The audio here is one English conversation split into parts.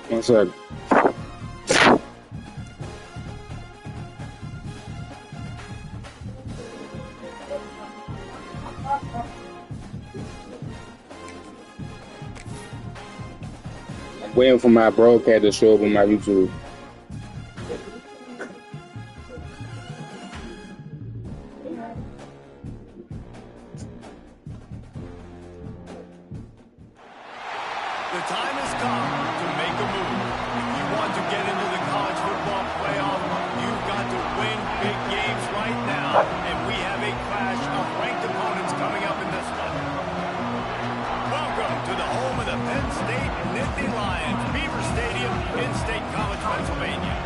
One sec. I'm waiting for my broadcast to show up on my YouTube. The time has come to make a move. If you want to get into the college football playoff, you've got to win big games right now. And we have a clash of ranked opponents coming up in this one. Welcome to the home of the Penn State Nittany Lions, Beaver Stadium in State College, Pennsylvania.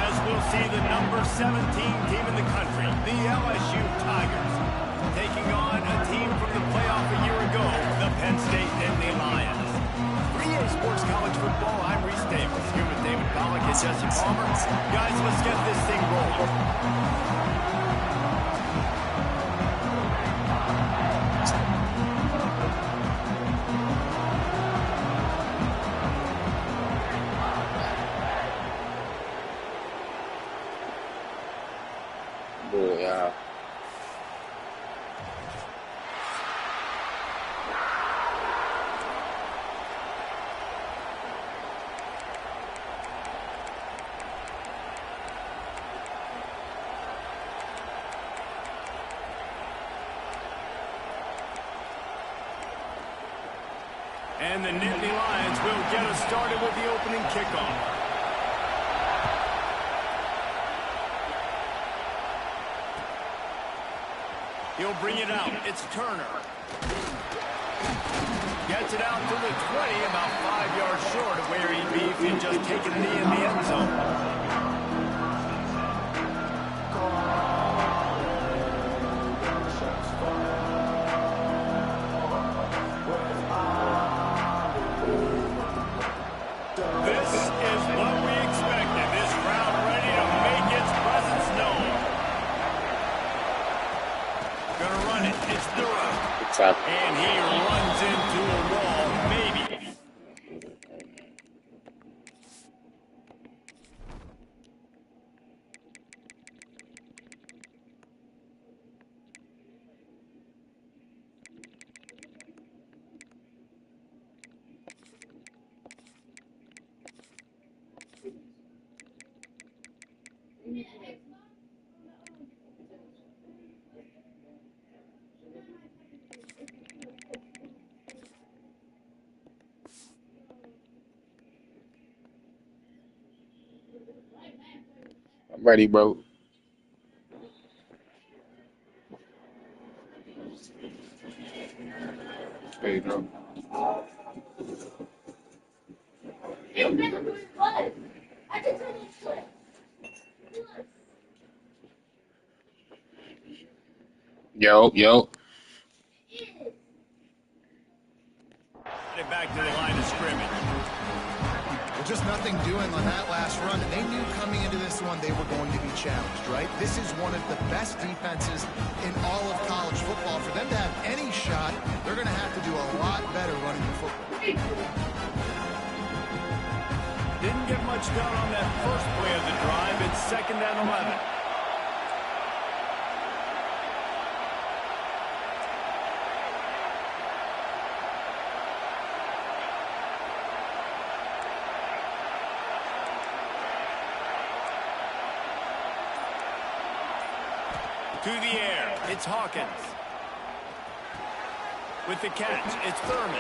As we'll see the number 17 team in the country, the LSU Tigers, taking on a team from the playoff a year ago, the Penn State Nittany Lions. Sports College Football, I'm Reese Davis, here with David Pollack and Jesse Palmer. Guys, let's get this thing rolling. Yeah. And the Nittany Lions will get us started with the opening kickoff. He'll bring it out. It's Turner. Gets it out to the 20, about 5 yards short of where he'd be if he'd just taken a knee in the end zone. And he runs into a wall, maybe. I'm ready, bro. There you go. Yo. Get back to the line of scrimmage. Just nothing doing on that last run, and they knew coming into this one they were going to be challenged, right? This is one of the best defenses in all of college football. For them to have any shot, they're going to have to do a lot better running the football. Didn't get much done on that first play of the drive. It's 2nd and 11. To the air, it's Hawkins. With the catch, it's Thurman.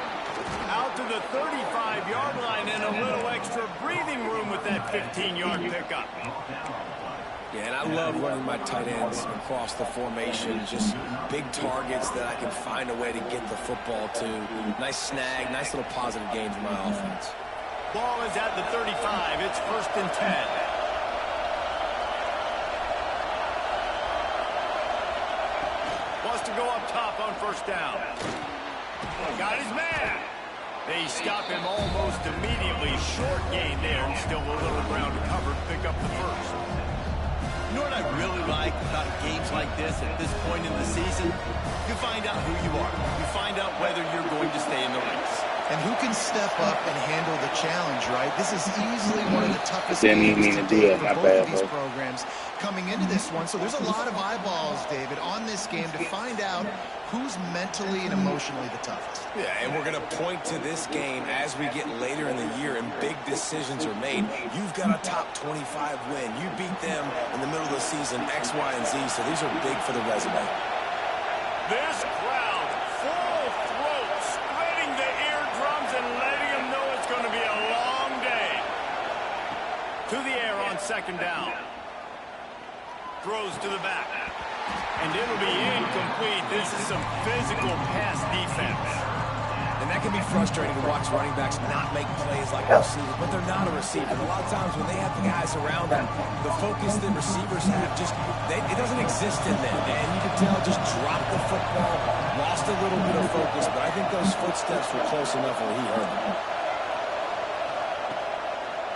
Out to the 35-yard line and a little extra breathing room with that 15-yard pickup. Yeah, and I love running my tight ends across the formation. Just big targets that I can find a way to get the football to. Nice snag, nice little positive gains in my offense. Ball is at the 35. It's 1st and 10. To go up top on 1st down. Got his man. They stop him almost immediately. Short gain there, and still a little ground to cover to pick up the first. You know what I really like about games like this at this point in the season? You find out who you are. You find out whether you're going to stay in the race. And who can step up and handle the challenge, right? This is easily one of the toughest Didn't even games mean to to do date that. for My both bad, of these bro. programs coming into this one. So there's a lot of eyeballs, David, on this game to find out who's mentally and emotionally the toughest. Yeah, and we're going to point to this game as we get later in the year and big decisions are made. You've got a top 25 win. You beat them in the middle of the season, X, Y, and Z, so these are big for the resume. This crowd, full throat, splitting the eardrums and letting them know it's going to be a long day. To the air on second down. Throws to the back. And it'll be incomplete. This is some physical pass defense. And that can be frustrating to watch running backs not make plays like receivers, but they're not a receiver. A lot of times when they have the guys around them, the focus that receivers have it doesn't exist in them. And you can tell just dropped the football, lost a little bit of focus, but I think those footsteps were close enough where he heard them.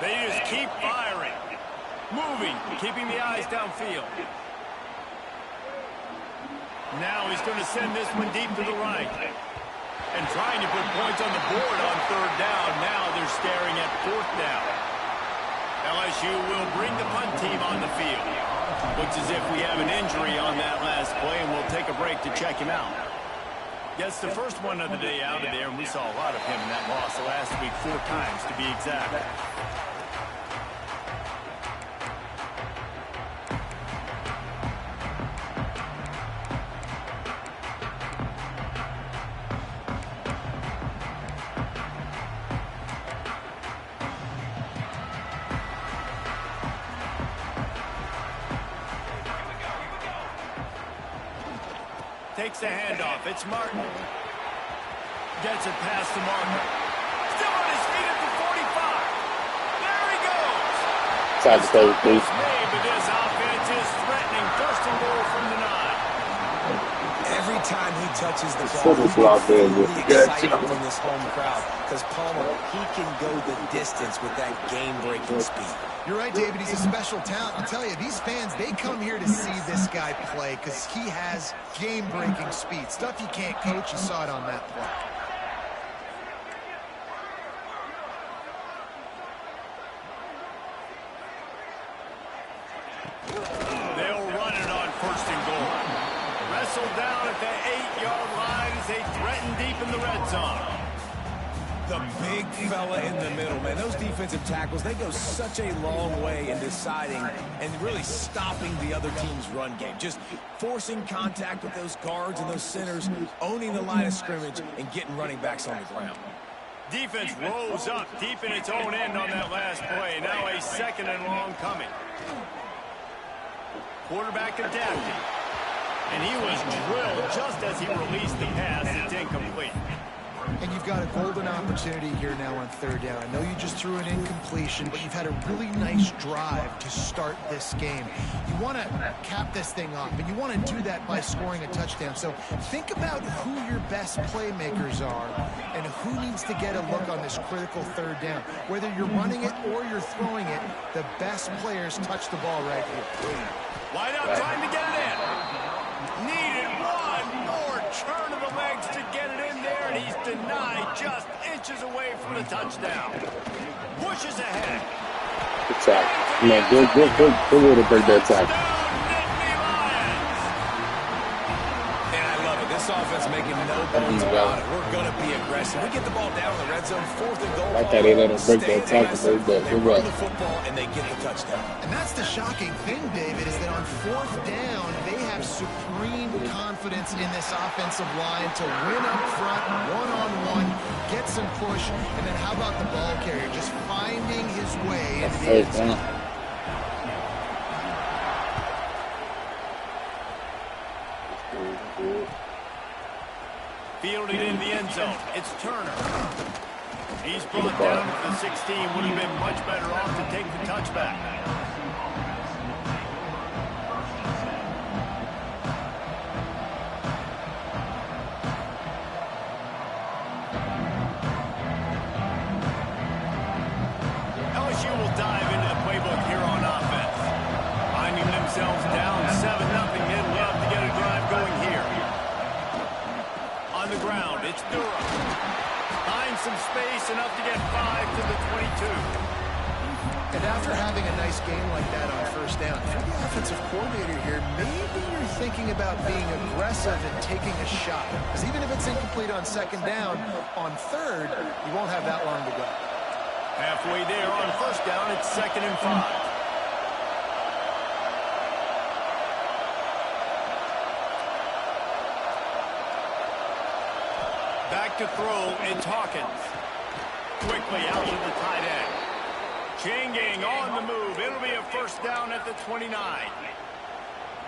They just keep firing. Moving, keeping the eyes downfield. Now he's going to send this one deep to the right. And trying to put points on the board on third down. Now they're staring at fourth down. LSU will bring the punt team on the field. Looks as if we have an injury on that last play, and we'll take a break to check him out. Gets the first one of the day out of there, and we saw a lot of him in that loss last week, 4 times to be exact. Takes the handoff. It's Martin. Gets it past the marker. Still on his feet at the 45. There he goes. Side to third, please. Made, but this offense is threatening. First and goal from the 9. Every time he touches the Foot ball, is locked in with the the excitement from this home crowd. Because Palmer, he can go the distance with that game-breaking speed. You're right, David. He's a special talent. I'll tell you, these fans, they come here to see this guy play because he has game-breaking speed. Stuff you can't coach. You saw it on that play. They'll run it on first and goal. Wrestled down at the 8-yard line as they threaten deep in the red zone. The big fella in the middle, man. Those defensive tackles, they go such a long way in deciding and really stopping the other team's run game. Just forcing contact with those guards and those centers, owning the line of scrimmage, and getting running backs on the ground. Defense rose up deep in its own end on that last play. Now a second and long coming. Quarterback adapting. And he was drilled just as he released the pass. It's incomplete. And you've got a golden opportunity here now on third down. I know you just threw an incompletion, but you've had a really nice drive to start this game. You want to cap this thing off, and you want to do that by scoring a touchdown. So think about who your best playmakers are and who needs to get a look on this critical third down. Whether you're running it or you're throwing it, the best players touch the ball right here. Wide out trying to get it in. Needed one more turn of the legs to get it in there, and he's denied just inches away from the touchdown. Pushes ahead. Good tackle. Man, good way to break that tackle. And I love it. This offense making no bones about it. We're going to be aggressive. We get the ball down in the red zone, fourth and goal. Like that, they let them break that tackle. They run the football, and they get the touchdown. And that's the shocking thing, David, is that on fourth down, they have supreme confidence in this offensive line to win up front, one-on-one, get some push, and then how about the ball carrier just finding his way into the end zone. Fielded in the end zone. It's Turner. He's brought down to the 16. Would have been much better off to take the touchback. LSU will dive into the playbook here on offense. Finding themselves down 7-0. They'd love to get a drive going here. On the ground, it's Durham. Finds some And after having a nice game like that on first down, if you're the offensive coordinator here, maybe you're thinking about being aggressive and taking a shot. Because even if it's incomplete on second down, on third, you won't have that long to go. Halfway there on first down, it's 2nd and 5. Back to throw, it's Hawkins. Quickly out to the tight end. Changing on the move. It'll be a first down at the 29.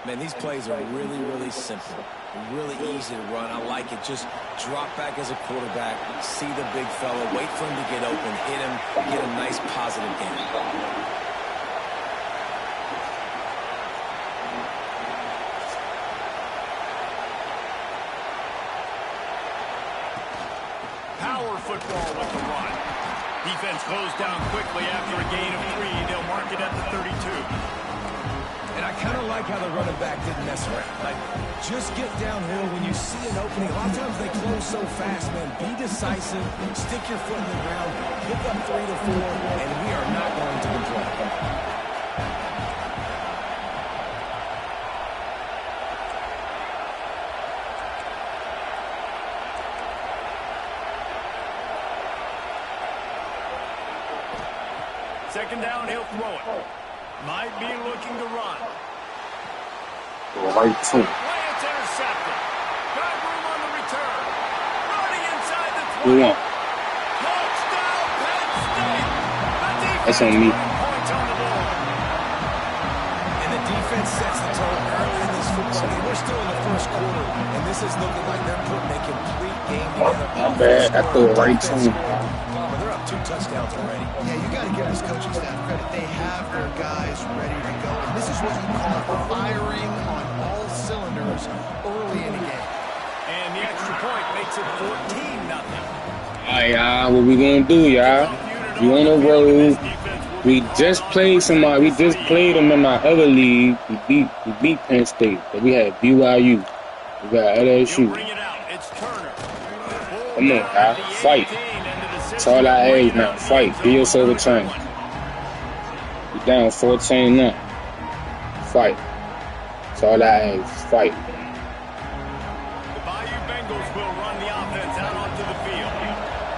Man, these plays are really, really simple. Really easy to run. I like it. Just drop back as a quarterback, see the big fella, wait for him to get open, hit him, get a nice positive game. Power football with the run. Defense closed down quickly after a gain of 3. They'll mark it at the 32. And I kind of like how the running back didn't mess around. Like, just get downhill when you see an opening. A lot of times they close so fast, man. Be decisive, stick your foot in the ground, pick up 3 to 4, and we are not going to complain. Second down, he'll throw it. Might be looking to run. Right to him. Play, it's intercepted. Got room on the return. Running inside the 20. We won. Touchdown, Penn State. The That's on me. points on the board. And the defense sets the tone early in this football game. We're still in the first quarter, and this is looking like they're putting a complete game together. Not bad. I threw it right to him. They're up 2 touchdowns already. Yeah, you got to give this coaching staff credit. They have their guys ready to go. And this is what you call firing on all cylinders early in a game. And the extra point makes it 14-0. Alright, y'all. What we gonna do, y'all? We on the road. We just played somebody. We just played them in my other league. We beat Penn State. But we had BYU. We got LSU. Bring it out. It's Turner. Come on, y'all. Fight. That's all I ask now. Fight. Be yourself a chance. You down 14 now. Fight. That's all I ask. Fight. The Bayou Bengals will run the offense out onto the field.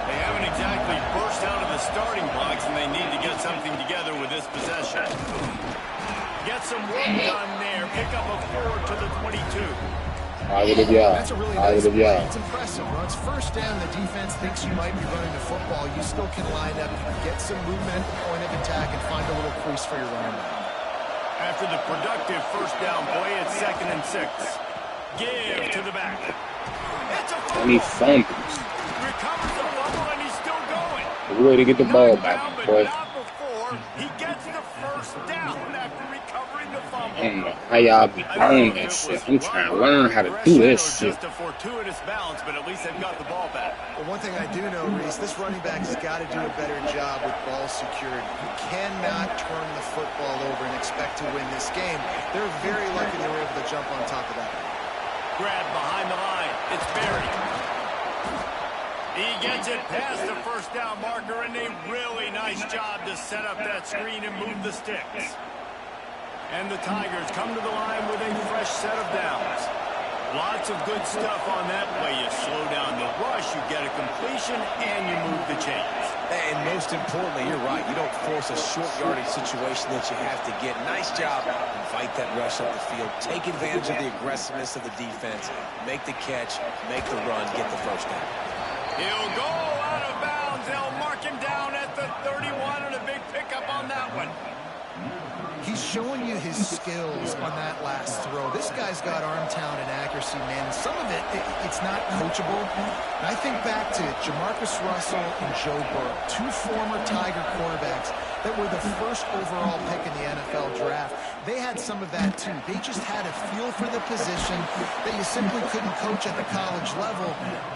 They haven't exactly burst out of the starting blocks, and they need to get something together with this possession. Get some work done there. Pick up a 4 to the 22. Positive, y'all. That's a really nice Positive, play. y'all. It's impressive. Once first down, the defense thinks you might be running the football. You still can line up, get some movement at the point of attack, and find a little crease for your running back. After the productive first down play, it's 2nd and 6. Give to the back. It's a And he fumble. fumbles. Recovers the fumble, and he's still going. We're ready to get the ball Knocked back, down, but boy. not before he gets the first down after recovering the fumble. I don't know how y'all be doing that shit. I'm trying to learn how to do this shit. Just a fortuitous bounce, but at least they've got the ball back. Well, one thing I do know, Reese, this running back has got to do a better job with ball security. You cannot turn the football over and expect to win this game. They're very lucky they were able to jump on top of that. Grab behind the line. It's Barry. He gets it past the first down marker, and a really nice job to set up that screen and move the sticks. And the Tigers come to the line with a fresh set of downs. Lots of good stuff on that play. You slow down the rush, you get a completion, and you move the chains. And most importantly, you're right. You don't force a short yardage situation that you have to get. Nice job. Invite that rush up the field. Take advantage of the aggressiveness of the defense. Make the catch, make the run, get the first down. He'll go out of bounds. They'll mark him down at the 31, and a big pickup on that one. He's showing you his skills on that last throw. This guy's got arm talent and accuracy, man. And some of it's not coachable. And I think back to Jamarcus Russell and Joe Burrow, 2 former Tiger quarterbacks that were the first overall pick in the NFL draft. They had some of that, too. They just had a feel for the position that you simply couldn't coach at the college level.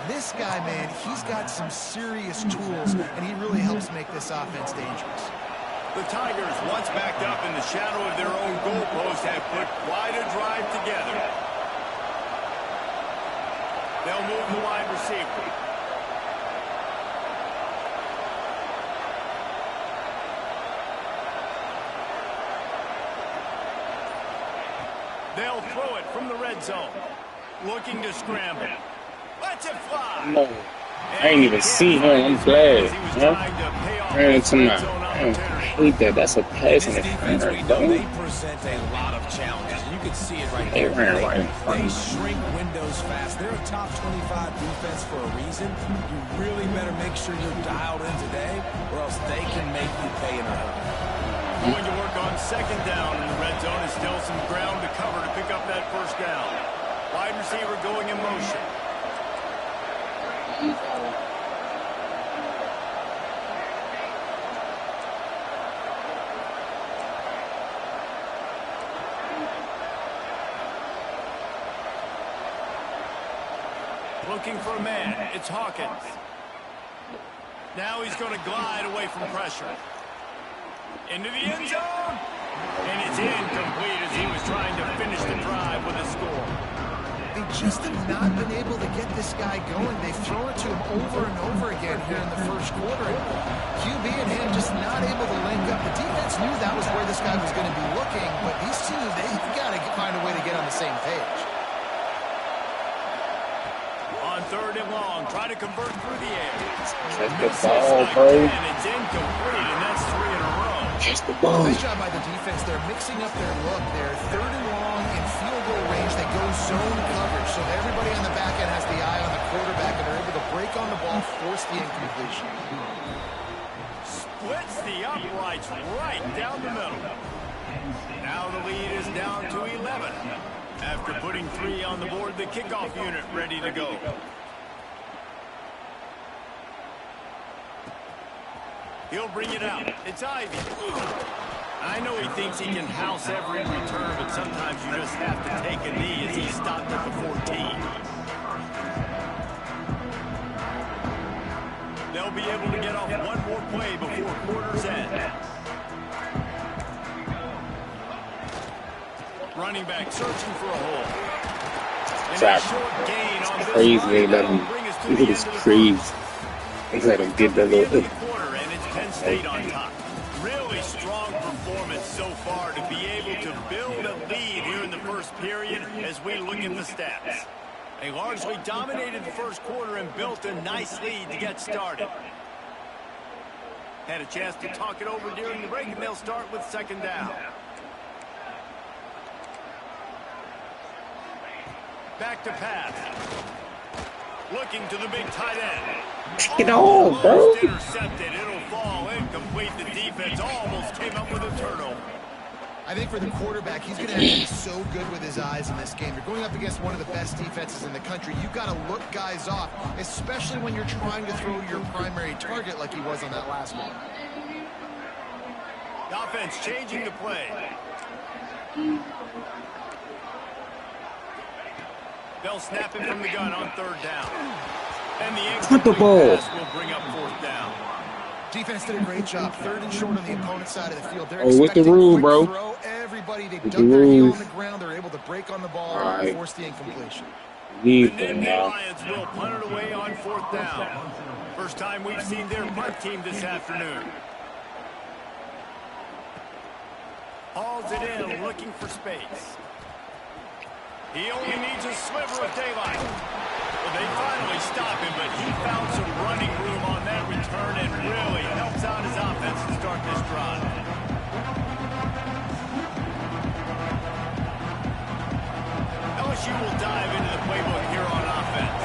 This guy, man, he's got some serious tools, and he really helps make this offense dangerous. The Tigers, once backed up in the shadow of their own goalpost, have put quite a drive together. They'll move the wide receiver. They'll throw it from the red zone. Looking to scramble. Let's it fly. No. I ain't even see him. I'm glad. Ran into my. I hate that. That's a pass in the Defense, we front, know bro. they present a lot of challenges. You can see it right They there. ran right in front They of me. shrink windows fast. They're a top 25 defense for a reason. You really better make sure you're dialed in today, or else they can make you pay in a hurry. Going to work on second down in the red zone. Is still some ground to cover to pick up that first down. Wide receiver going in motion. Looking for a man. It's Hawkins. Now he's going to glide away from pressure. Into the end zone. And it's incomplete as he was trying to finish the drive with a score. They just have not been able to get this guy going. They've thrown it to him over and over again here in the first quarter. And QB and him just not able to link up. The defense knew that was where this guy was going to be looking, but these two, they've got to find a way to get on the same page. On third and long, try to convert through the air. Catch the ball, bro. And it's incomplete, and that's 3 in a row. Catch the ball. Nice job by the defense. They're mixing up their look. They're third and long in field goal range. They go zone coverage, so everybody on the back end has the eye on the quarterback, and they're able to break on the ball, force the incompletion. Splits the uprights right down the middle. Now the lead is down to 11. After putting 3 on the board, the kickoff unit ready to go. He'll bring it out. It's Ivy. I know he thinks he can house every return, but sometimes you just have to take a knee as he stopped at the 14. They'll be able to get off one more play before quarter's end. Running back searching for a hole. It's crazy. They let him. It is crazy. They let him get that little. And it's Penn State on top. Really strong performance so far to be able to build a lead here in the first period as we look at the stats. They largely dominated the first quarter and built a nice lead to get started. Had a chance to talk it over during the break, and they'll start with second down. Back to pass. Looking to the big tight end. Take it on, bro. Intercepted. It'll fall incomplete. The defense almost came up with a turnover. I think for the quarterback, he's going to have to be so good with his eyes in this game. You're going up against one of the best defenses in the country. You've got to look guys off, especially when you're trying to throw your primary target like he was on that last one. The offense changing the play. They'll snap it from the gun on third down. And the incomplete pass will bring up fourth down. Defense did a great job. Third and short on the opponent's side of the field. They're what's the rule, bro? Throw. Everybody, they dug their heel on the ground. They're able to break on the ball and force the incompletion. The Nittany Lions will punt it away on fourth down. First time we've seen their punt team this afternoon. Hauls it in, looking for space. He only needs a sliver of daylight. Well, they finally stop him, but he found some running room on that return and really helps out his offense to start this drive. LSU will dive into the playbook here on offense.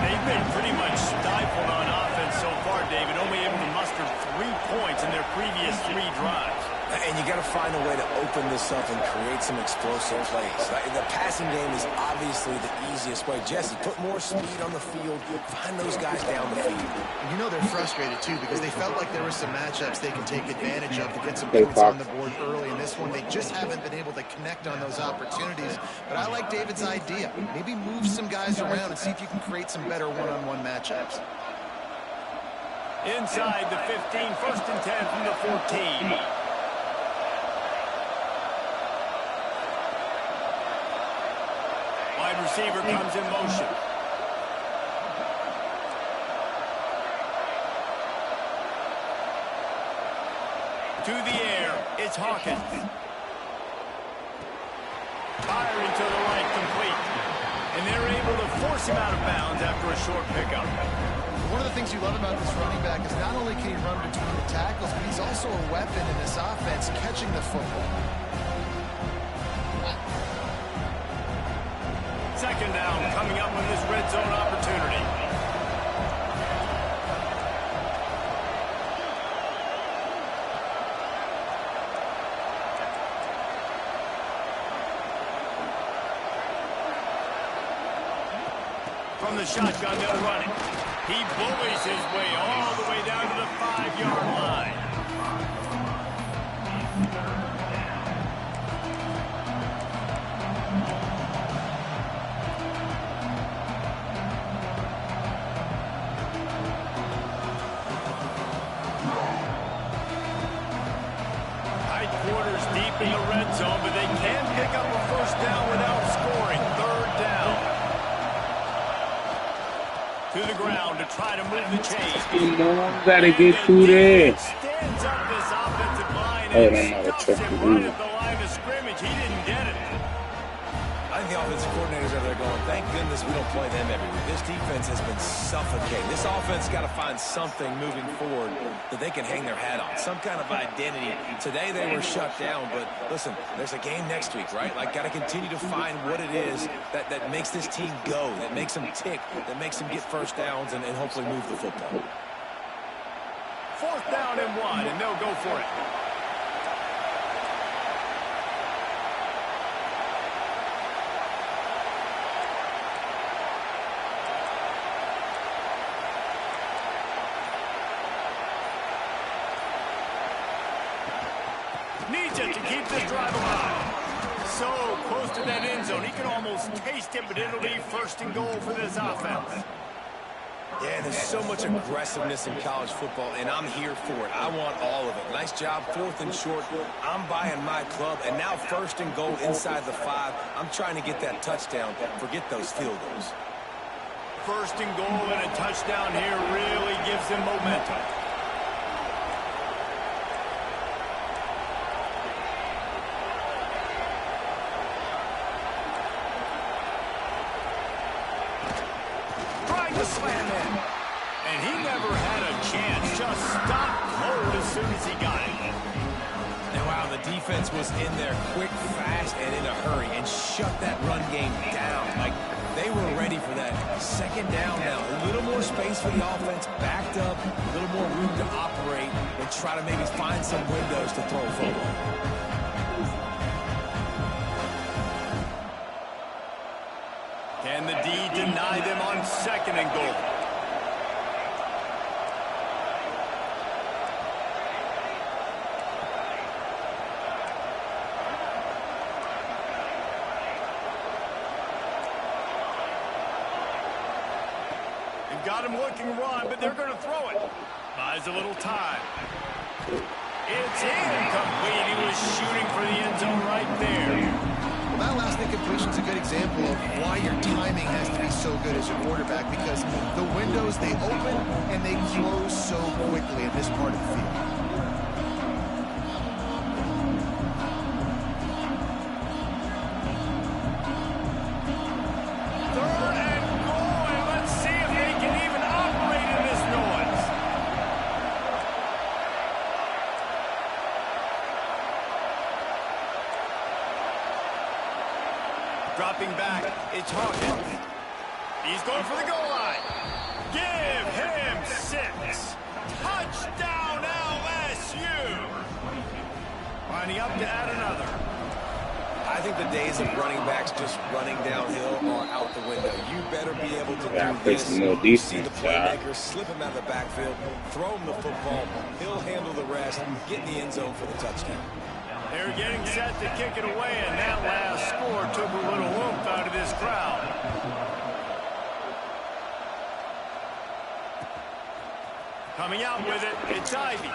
They've been pretty much stifled on offense so far, David, only able to muster 3 points in their previous 3 drives. And you got to find a way to open this up and create some explosive plays. The passing game is obviously the easiest way. Jesse, put more speed on the field. Find those guys down the field. You know they're frustrated, too, because they felt like there were some matchups they can take advantage of to get some points on the board early. In this one, they just haven't been able to connect on those opportunities. But I like David's idea. Maybe move some guys around and see if you can create some better one-on-one matchups. Inside the 15, first and 10 from the 14. Wide receiver comes in motion. To the air, it's Hawkins. Firing to the right, complete. And they're able to force him out of bounds after a short pickup. One of the things you love about this running back is not only can he run between the tackles, but he's also a weapon in this offense catching the football. Second down coming up on this red zone opportunity. From the shotgun, they'll run it. He bullies his way all the way down to the 5-yard line. Tight quarters deep in the red zone, but they can't pick up a first down without scoring. Third down. To the ground to try to move the chain. Gotta get through there. Stands up this offensive line Oh, and I'm not a stuffs check him the right rule. at the line of scrimmage. He didn't get it. I think the offensive coordinators are there going, thank goodness we don't play them every week. This defense has been suffocating. This offense got to find something moving forward that they can hang their hat on, some kind of identity. Today they were shut down, but listen, there's a game next week, right? Like, got to continue to find what it is that makes this team go, that makes them tick, that makes them get first downs and hopefully move the football. Fourth down and 1, and they'll go for it. Needs it to keep this drive alive. So close to that end zone. He can almost taste it, but it'll be first and goal for this offense. Yeah, there's so much aggressiveness in college football, and I'm here for it. I want all of it. Nice job, fourth and short. I'm buying my club, and now first and goal inside the 5. I'm trying to get that touchdown. Forget those field goals. First and goal and a touchdown here really gives them momentum. Slam in. And he never had a chance. Just stopped cold as soon as he got it. And wow, the defense was in there quick, fast, and in a hurry and shut that run game down. Like, they were ready for that. Second down now. A little more space for the offense, backed up, a little more room to operate and try to maybe find some windows to throw a football. Can the D deny them on second and goal? They've got him looking run, but they're going to throw it. Buys a little time. It's incomplete. He was shooting for the end zone right there. Well, that last incompletion is a good example of why your timing has to be so good as a quarterback, because the windows, they open and they close so quickly in this part of the field. Third and goal, and let's see if they can even operate in this noise. Dropping back, it's Hawkins. He's going for the goal line. Give him 6. Touchdown LSU. Winding up to add another. I think the days of running backs just running downhill are out the window. You better be able to Yeah, do play this. some more You see defense, the playmaker slip him out of the backfield, throw him the football. He'll handle the rest, get in the end zone for the touchdown. They're getting set to kick it away, and that last score took a little oomph out of this crowd. Coming out with it, it's Ivy.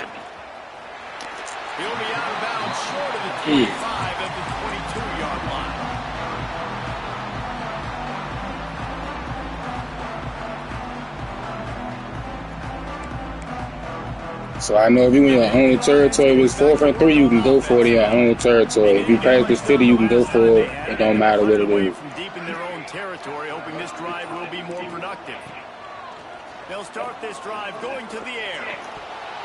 He'll be out of bounds short of the 25 at the 22-yard line. So I know if you in your own territory, if it's 4th and 3, you can go for it in your own territory. If you pass this 50, you can go for it. It don't matter what it is. From deep in their own territory, hoping this drive will be more productive. They'll start this drive going to the air.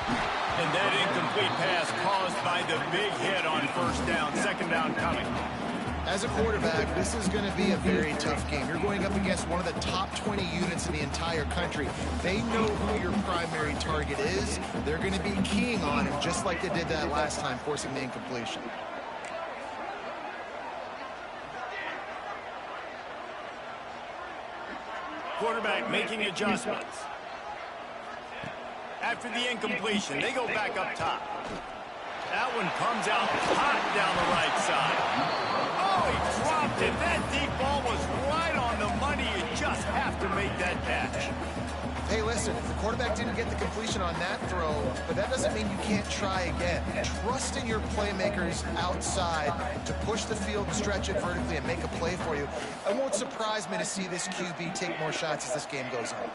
And that incomplete pass caused by the big hit on first down, second down coming. As a quarterback, this is going to be a very tough game. You're going up against one of the top 20 units in the entire country. They know who your primary target is. They're going to be keying on him just like they did that last time, forcing the incompletion. Quarterback making adjustments. After the incompletion, they go back up top. That one comes out hot down the right side. Oh, he dropped it. That deep ball was right on the money. You just have to make that catch. Hey, listen, the quarterback didn't get the completion on that throw, but that doesn't mean you can't try again. Trust in your playmakers outside to push the field, stretch it vertically, and make a play for you. It won't surprise me to see this QB take more shots as this game goes on.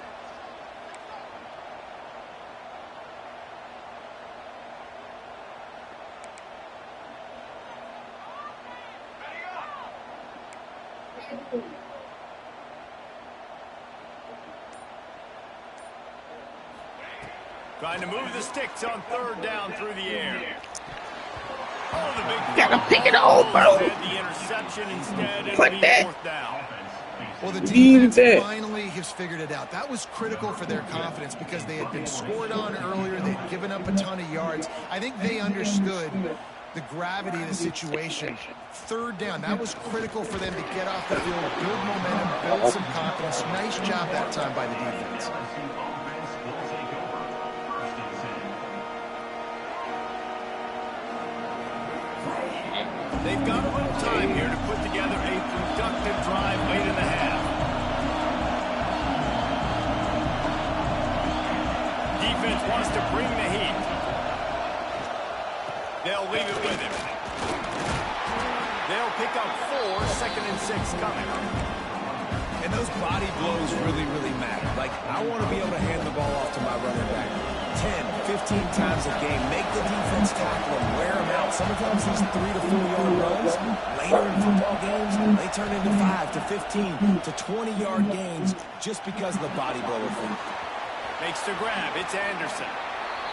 Trying to move the sticks on third down through the air. Oh, the big Gotta pick it off, bro. the interception instead. Put that. Fourth down. Well, the defense finally has figured it out. That was critical for their confidence because they had been scored on earlier. They'd given up a ton of yards. I think they understood the gravity of the situation. Third down, that was critical for them to get off the field, build momentum, build some confidence. Nice job that time by the defense. They've got a little time here to put together a productive drive late in the half. Defense wants to bring the heat. They'll leave it with him. They'll pick up 4, 2nd and 6 coming. And those body blows really, really matter. Like, I want to be able to hand the ball off to my running back 10, 15 times a game. Make the defense tackle him, wear him out. Sometimes these 3 to 4 yard runs, later in football games, they turn into 5 to 15 to 20 yard gains just because of the body blow effect. Makes the grab. It's Anderson.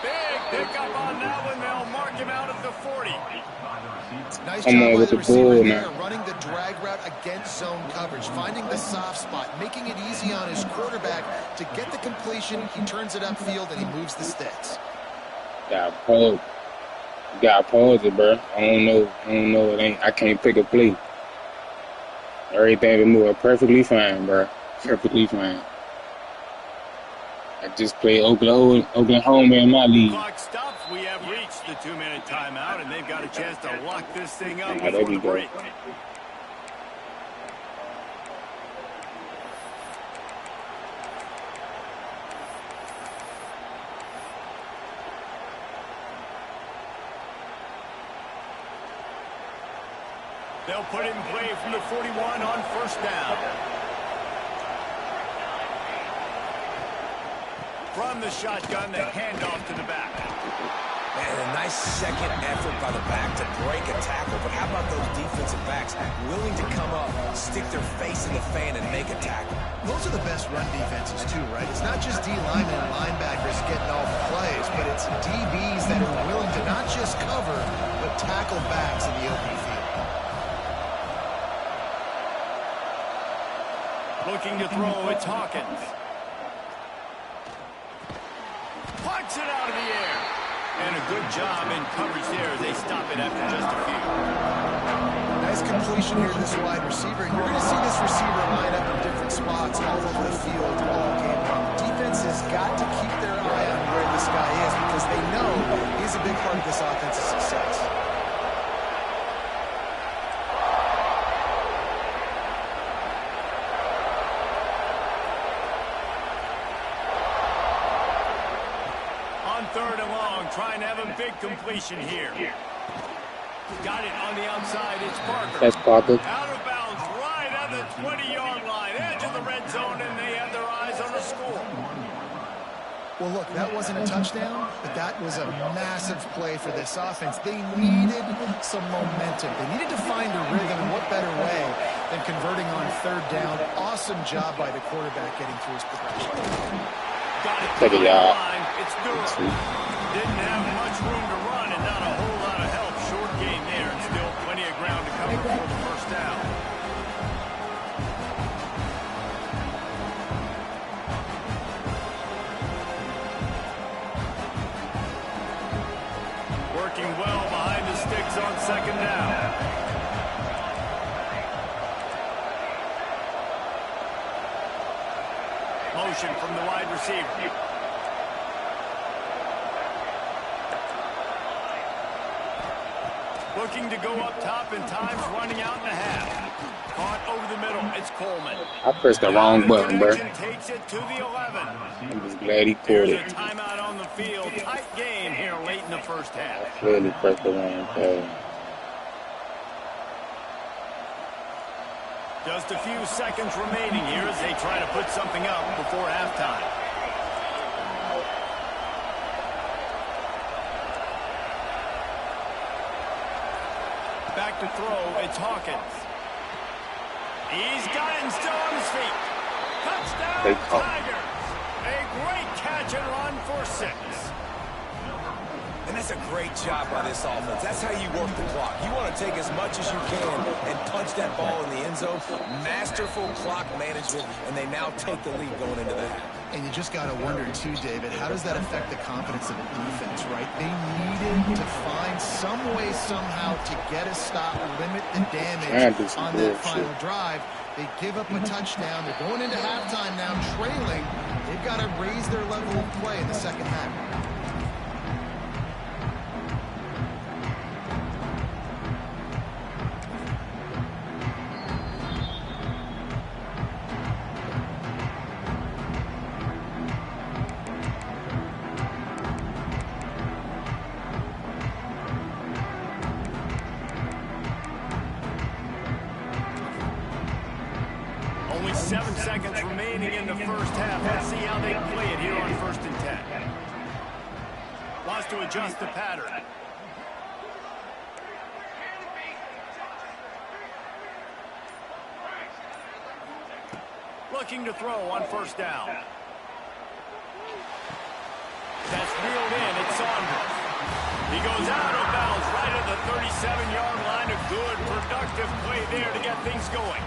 Big pickup on that one. They'll mark him out at the 40. Nice Come job on by with the the receiver ball, there, man. running the drag route against zone coverage, finding the soft spot, making it easy on his quarterback to get the completion. He turns it upfield and he moves the sticks. Gotta pause. You gotta pause it, bro. I don't know. It ain't. I can't pick a play. Everything will move perfectly fine, bro. Perfectly fine. I just played Oklahoma in my league. Clock stops. We have reached the 2-minute timeout, and they've got a chance to lock this thing up Yeah, there before we the go. break. They'll put it in play from the 41 on first down. From the shotgun, the handoff to the back. Man, a nice second effort by the back to break a tackle. But how about those defensive backs willing to come up, stick their face in the fan, and make a tackle? Those are the best run defenses too, right? It's not just D linemen and linebackers getting all the plays, but it's DBs that are willing to not just cover, but tackle backs in the open field. Looking to throw, it's Hawkins. Punts it out of the air. And a good job in coverage there as they stop it after just a few. Nice completion here to this wide receiver. You're going to see this receiver line up in different spots all over the field all game long. Defense has got to keep their eye on where this guy is because they know he's a big part of this offensive success. Third and long, trying to have a big completion here. Got it on the outside, it's Parker. That's Parker. Out of bounds, right at the 20-yard line, edge of the red zone, and they have their eyes on the score. Well, look, that wasn't a touchdown, but that was a massive play for this offense. They needed some momentum. They needed to find a rhythm, and what better way than converting on third down. Awesome job by the quarterback getting through his progression. Got it Take to it, the y'all. line. It's Durham. Didn't have much room to run and not a whole lot of help. Short gain there and still plenty of ground to cover for the first down. Working well behind the sticks on second down. Motion from the wide receiver. Looking to go up top, and time's running out in a half. Caught over the middle. It's Coleman. I pressed the wrong button, bro. Takes it to the 11. I'm just glad he caught There's it. a timeout on the field. Tight game here late in the first half. I clearly pressed the wrong button. Just a few seconds remaining here as they try to put something up before halftime. Back to throw, it's Hawkins. He's got it and still on his feet. Touchdown, Tigers. A great catch and run for 6. And that's a great job by this offense. That's how you work the clock. You want to take as much as you can and punch that ball in the end zone. Masterful clock management, and they now take the lead going into the half. And you just got to wonder, too, David, how does that affect the confidence of the defense, right? They needed to find some way, somehow, to get a stop, limit the damage on that final drive. They give up a touchdown. They're going into halftime now, trailing. They've got to raise their level of play in the second half. Only 7 seconds remaining in the first half. Let's see how they play it here on 1st and 10. Wants to adjust the pattern. Looking to throw on 1st down. That's reeled in. It's Saunders. He goes out of bounds right at the 37-yard line. A good, productive play there to get things going.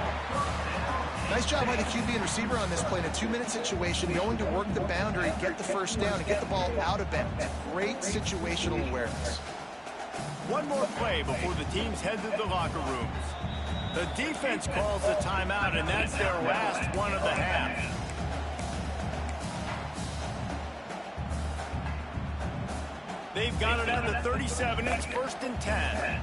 Nice job by the QB and receiver on this play in a 2-minute situation, going to work the boundary, get the first down, and get the ball out of bounds. Great situational awareness. One more play before the teams head to the locker rooms. The defense calls the timeout, and that's their last one of the half. They've got it at the 37. It's 1st and 10.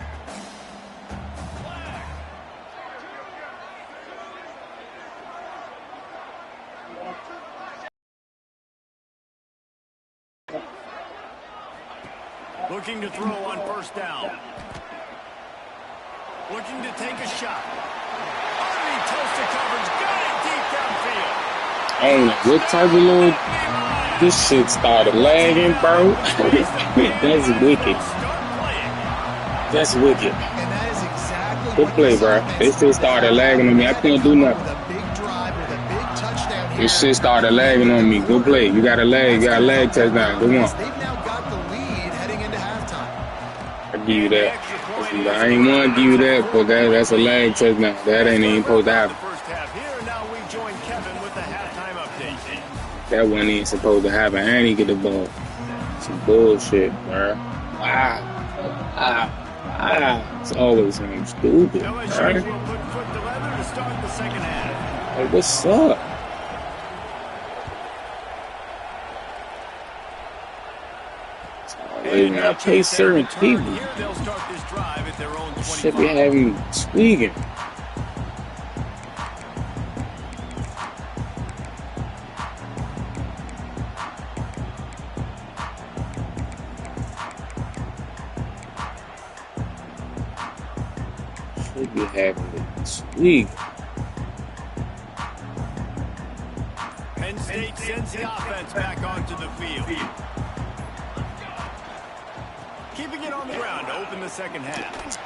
Looking to throw on 1st down. Looking to take a shot. Underneath toasted coverage. Got it deep downfield. I don't know what type of little... This shit started lagging, bro. That's wicked. That's wicked. And that is exactly Good play, bro. They still started lagging on me. I couldn't do nothing. with a big drive, with a big touchdown here. This shit started lagging on me. Good play. You got a lag. You got a lag touchdown. Good one. They've now got the lead heading into halftime. I give you that. I ain't want to give you that, but that's a lag touchdown. That ain't even supposed to happen. First half here. Now we join Kevin with the halftime update. That wasn't even supposed to happen. And he get the ball. Some bullshit, bro. It's always something stupid, LSU right? will put foot to leather to start the second half. Like, what's up? When I play certain people, Here they'll start this drive at their own 25. should be having me squeaking. Should be having me squeaking. Penn State sends the offense back onto the field. Keeping it on the ground to open the second half.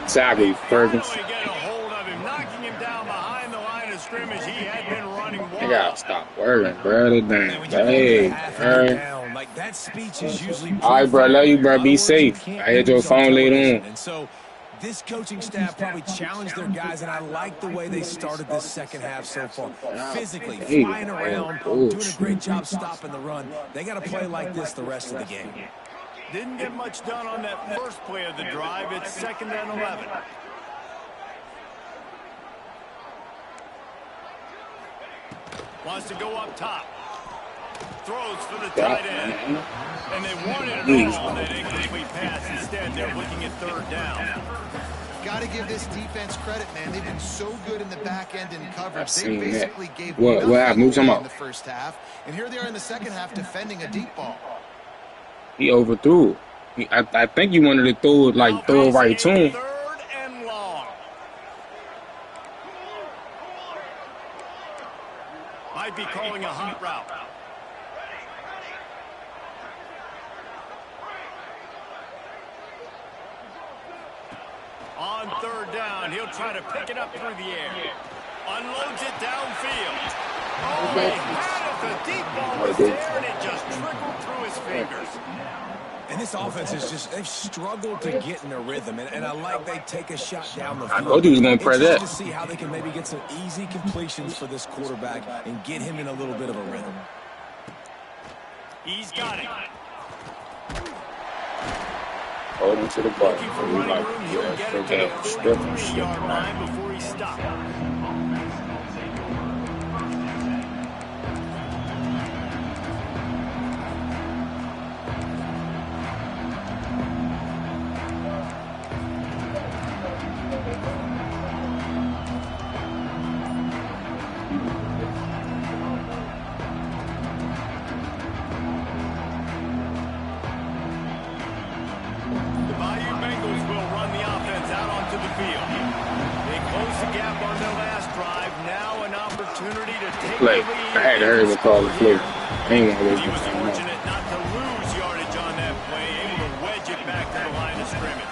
Exactly, Fergus. Finally get a hold of him, knocking him down behind the line of scrimmage. He had been running wild. I gotta stop working, bro. Damn. Hey, down, like that speech is usually all right, bro. I love you, bro. Be safe. I hit your phone later on. And so this coaching staff probably challenged their guys, and I like the way they started this second half so far. Physically, flying around, doing a great job stopping the run. They got to play like this the rest of the game. Didn't get much done on that first play of the drive. It's 2nd and 11. Wants to go up top. Throws for the tight end. And they wanted a ball on that incomplete pass. Instead, they're looking at 3rd down. Got to give this defense credit, man. They've been so good in the back end in coverage. They basically gave what happened? Who's talking about? In the first half, and here they are in the second half defending a deep ball. He overthrew. I think he wanted to throw it right to him. 3rd and long. Might be calling a hot route. On 3rd down, he'll try to pick it up through the air. Unloads it downfield. Oh, he had it. The deep ball was there, and it just trickled through his fingers. And this offense is just, they've struggled to get in a rhythm. And I like they take a shot down the field. I told you he was going to press that. To see how they can maybe get some easy completions for this quarterback and get him in a little bit of a rhythm. He's got it. Hold him to the ball. Looking for running room, he'll get it to the 43-yard line before he stopped. Play. I had to hurry to call the play. I ain't gonna He was fortunate not to lose yardage on that play, able to wedge it back to the line of scrimmage.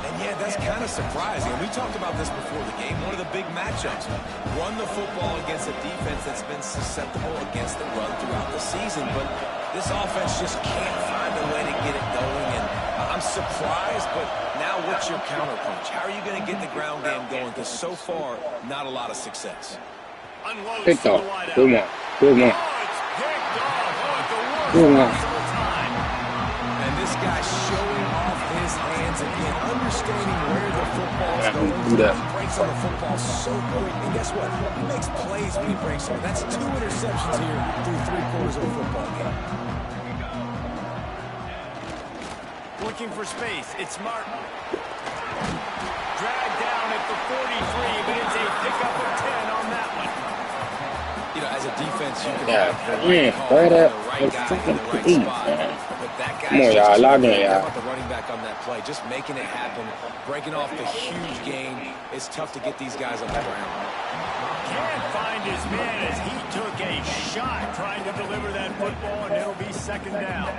And yeah, that's kind of surprising. We talked about this before the game. One of the big matchups. Run the football against a defense that's been susceptible against the run throughout the season. But this offense just can't find a way to get it going. And I'm surprised, but now what's your counterpunch? How are you going to get the ground game going? Because so far, not a lot of success. Picked off. Good one. Good one. Good one. And this guy showing off his hands again, understanding where the football's going. He breaks on the football so quick. And guess what? He makes plays when he breaks on. That's 2 interceptions here through 3 quarters of a football game. Looking for space. It's Martin. Dragged down at the 43, but it's a pickup of 10 on that one. You know, as a defense, you can have the right guy in the right spot. But that guy is just about the running back on that play, just making it happen, breaking off the huge gain. It's tough to get these guys on the ground. Can't find his man as he took a shot trying to deliver that football, and it'll be 2nd down.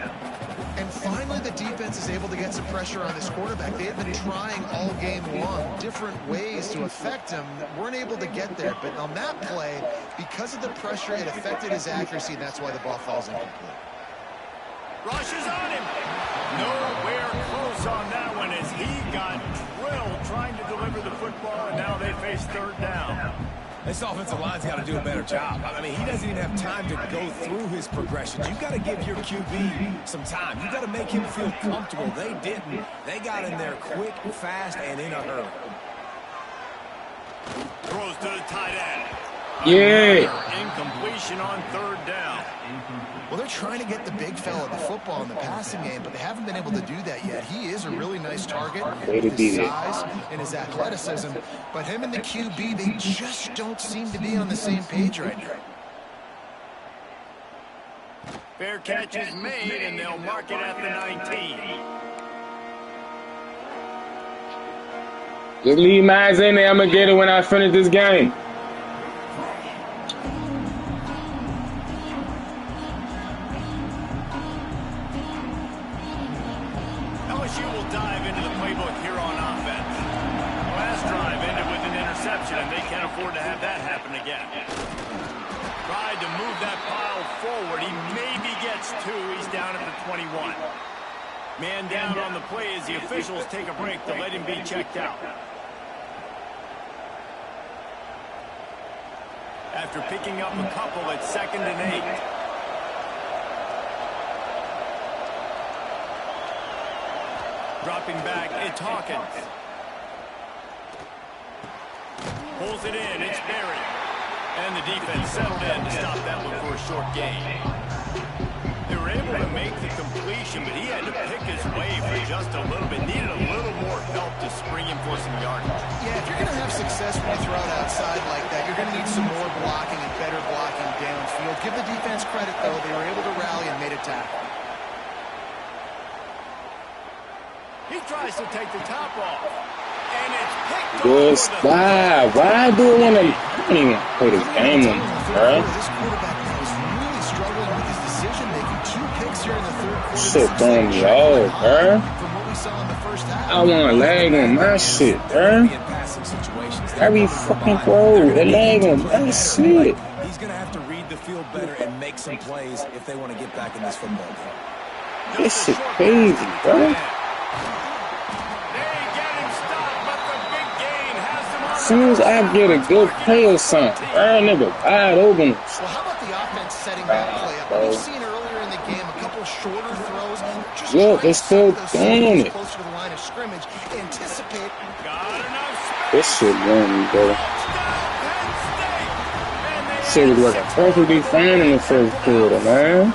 And finally, the defense is able to get some pressure on this quarterback. They have been trying all game long different ways to affect him. Weren't able to get there. But on that play, because of the pressure, it affected his accuracy, and that's why the ball falls incomplete. Rushes on him. Nowhere close on that one as he got drilled trying to deliver the football, and now they face 3rd down. This offensive line's got to do a better job. I mean, he doesn't even have time to go through his progressions. You've got to give your QB some time. You've got to make him feel comfortable. They didn't. They got in there quick, fast, and in a hurry. Throws to the tight end. Yeah. Incompletion on 3rd down. Well, they're trying to get the big fella the football in the passing game, but they haven't been able to do that yet. He is a really nice target with his size and his athleticism, but him and the QB, they just don't seem to be on the same page right now. Fair catch is made, and they'll mark it at the 19. Just leave mine in there. I'm going to get it when I finish this game. again. Tried to move that pile forward. He maybe gets 2. He's down at the 21. Man down on the play as the officials take a break to let him be checked out. After picking up a couple at 2nd and 8. Dropping back, it's Hawkins. Pulls it in, it's Berry. And the defense settled in to stop that one for a short gain. They were able to make the completion, but he had to pick his way for just a little bit. Needed a little more help to spring him for some yardage. Yeah, if you're going to have success when you throw it outside like that, you're going to need some more blocking and better blocking downfield. Give the defense credit, though. They were able to rally and made a tackle. He tries to take the top off. And it's picked Good off. Why do I want to play this game on bro? This quarterback is really struggling with his decision-making. 2 picks here in the third quarter. Shit throwing me off, bro. From what we saw in the first half. I want a lag on my shit, bro. Every fucking throw, the lag on my shit. He's going to have to read the field better and make some plays if they want to get back in this football game. This shit crazy, bro. As soon as I get a good play or something, nigga, wide open. Well, how about the offense setting that play up? We've seen earlier in the game a couple shorter throws. Just look, they're still doing it. Closer to the line of scrimmage. Anticipate. This shit won me, bro. Shit was working perfectly fine in the first quarter, man.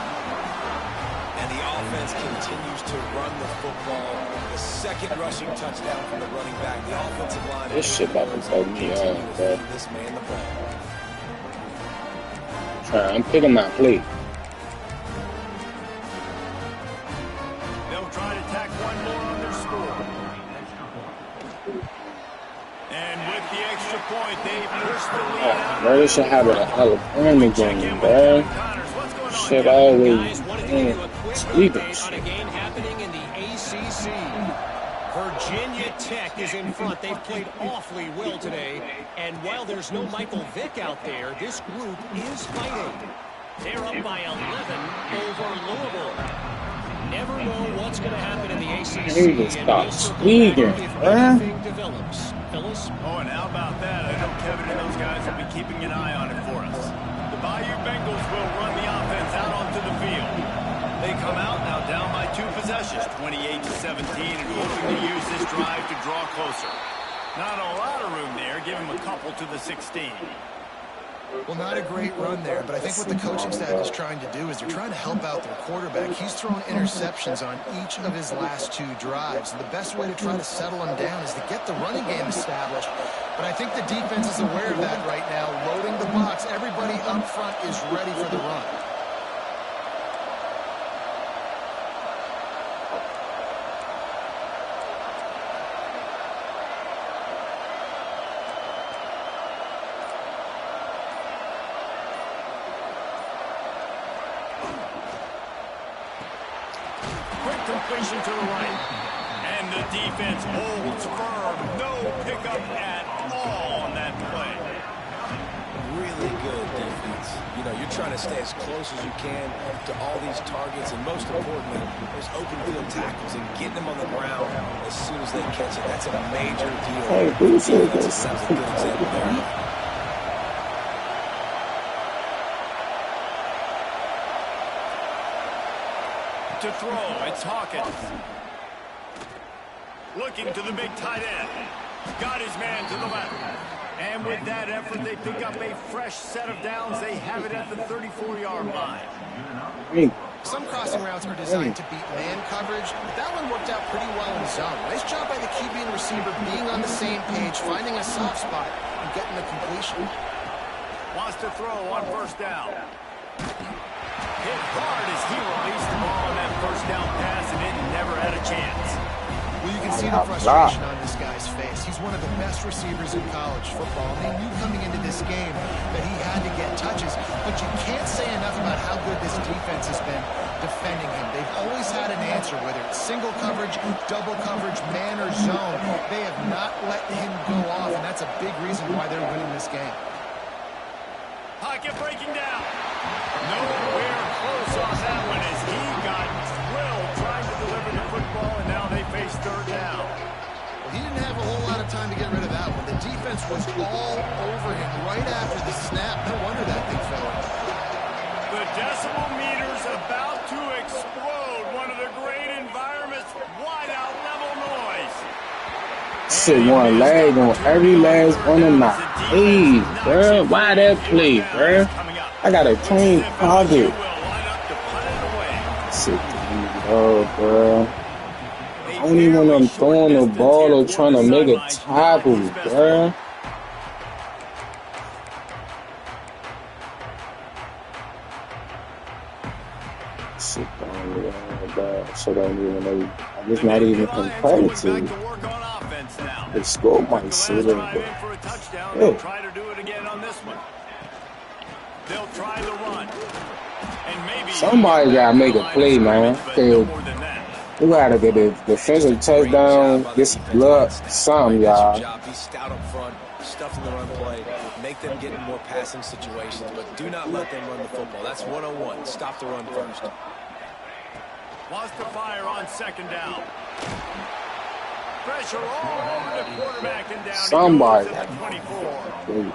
And the offense continues to run the football. The second rushing touchdown from the running back. The offensive line. This shit about to throw me off, bro. This man the ball. I'm picking my plate. They'll try to tack one more on their score. And with the extra point, they push the lead out. Bro, this should have an Alabama game, bro. Shit always sleeping shit. Virginia Tech is in front. They've played awfully well today. And while there's no Michael Vick out there, this group is fighting. They're up by 11 over Louisville. Never know what's going to happen in the ACC. He just stopped speaking, huh? Develops. Phyllis? Oh, and how about that? I know Kevin and those guys will be keeping an eye on it for us. The Bayou Bengals will run the offense out onto the field. They come out now down by 2 possessions, 28-17, and hoping to use this drive to draw closer. Not a lot of room there. Give him a couple to the 16. Well, not a great run there, but I think what the coaching staff is trying to do is they're trying to help out their quarterback. He's thrown interceptions on each of his last 2 drives, and the best way to try to settle him down is to get the running game established. But I think the defense is aware of that right now, loading the box. Everybody up front is ready for the run. Completion to the right. And the defense holds firm. No pickup at all on that play. Really good defense. You know, you're trying to stay as close as you can to all these targets, and most importantly, those open field tackles and getting them on the ground as soon as they catch it. That's a major deal. Hey, who's That was a good example there. To throw, it's Hawkins. Looking to the big tight end. Got his man to the left. And with that effort, they pick up a fresh set of downs. They have it at the 34-yard line. Some crossing routes are designed to beat man coverage, but that one worked out pretty well in zone. Nice job by the QB and receiver being on the same page, finding a soft spot, and getting the completion. Wants to throw on first down. Hit hard as he released the ball on that first down pass, and it never had a chance. Well, you can see the frustration on this guy's face. He's one of the best receivers in college football. They knew coming into this game that he had to get touches, but you can't say enough about how good this defense has been defending him. They've always had an answer, whether it's single coverage, double coverage, man or zone. They have not let him go off, and that's a big reason why they're winning this game. Pocket breaking down. Nowhere close on that one as he got drilled trying to deliver the football, and now they face third down. Well, he didn't have a whole lot of time to get rid of that one. The defense was all over him right after the snap. No wonder that thing fell out. The decimal meter's about to explode. One of the great environments. Wide out level noise. Shit, one lag on every last one of my plays, bro. Why that play, bro? I got a clean pocket. Shit, bro. Only when I'm throwing the ball or trying to make a tackle, bro. Shit, so don't even know. I'm just not even competitive. The score might sit in, but yeah. Try to do it again on this one. They'll try the run. And maybe Somebody gotta make a play, man. We gotta get a defensive touchdown. This blood, something, y'all. Be stout up front, stuff in the run play, make them get in more passing situations, but do not let them run the football. That's 1-on-1. Stop the run first. Wants to fire on second down. Pressure all over the quarterback and down. Somebody. He goes at the 24.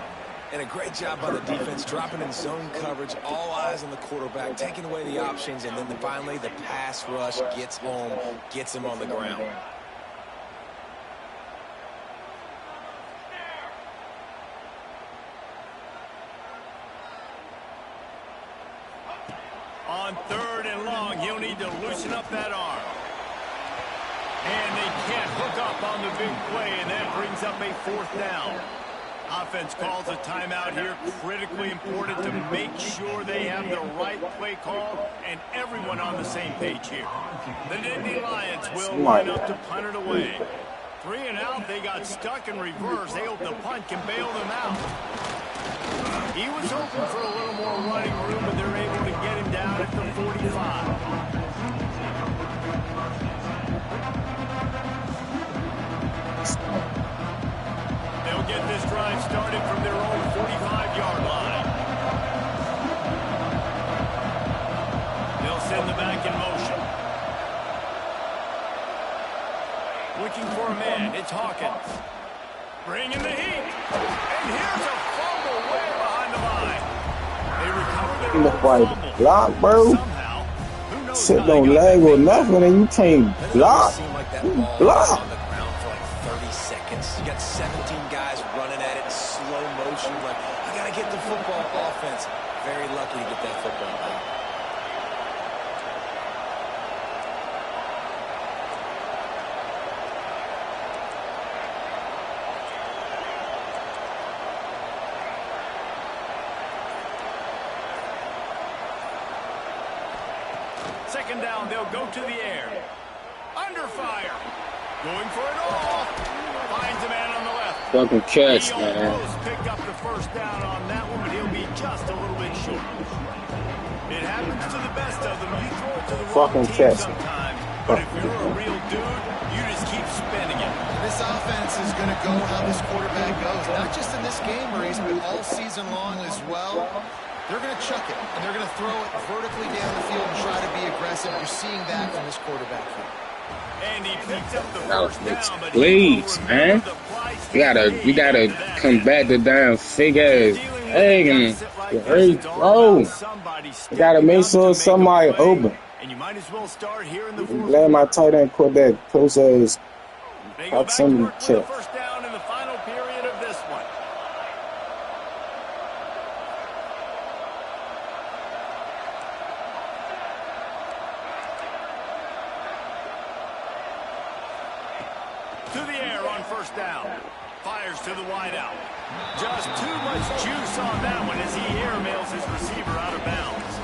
And a great job by the defense, dropping in zone coverage, all eyes on the quarterback, taking away the options, and then finally the pass rush gets home, gets him on the ground. On third and long, he'll need to loosen up that arm. And they can't hook up on the big play, and that brings up a fourth down. Offense calls a timeout here. Critically important to make sure they have the right play call and everyone on the same page here. The Nittany Lions will line up to punt it away. 3 and out, they got stuck in reverse. They hope the punt can bail them out. He was hoping for a little more running room, but they're able to get him down at the 45. They'll get this drive started from their own 45-yard line. They'll send the back in motion. Looking for a man, it's Hawkins. Bringing the heat. And here's a fumble way behind the line. They recover their fumble. Block, bro. Shit don't lag or nothing, and you can't block. Block. You got 17 guys running at it in slow motion. Like, I got to get the football offense. Very lucky to get that football back. Second down, they'll go to the air. Under fire. Going for it all. Finds a man on the left. Fucking catch, he man. almost picked up the first down on that one, but he'll be just a little bit short. It happens to the best of them. You throw it to the wrong team sometimes, but if you're a real dude, you just keep spinning it. This offense is going to go how this quarterback goes, not just in this game, Maurice, but all season long as well. They're going to chuck it, and they're going to throw it vertically down the field and try to be aggressive. You're seeing that from this quarterback here. And he picked up the first down, but please, man. We gotta combat the damn fake ass egg and the earth throw. We gotta make sure somebody open. And you might as well start here in the I'm glad my tight end caught that close ass proximity check. First down in the final period of this one. To the air on first down. Fires to the wide out. Just too much juice on that one as he airmails his receiver out of bounds.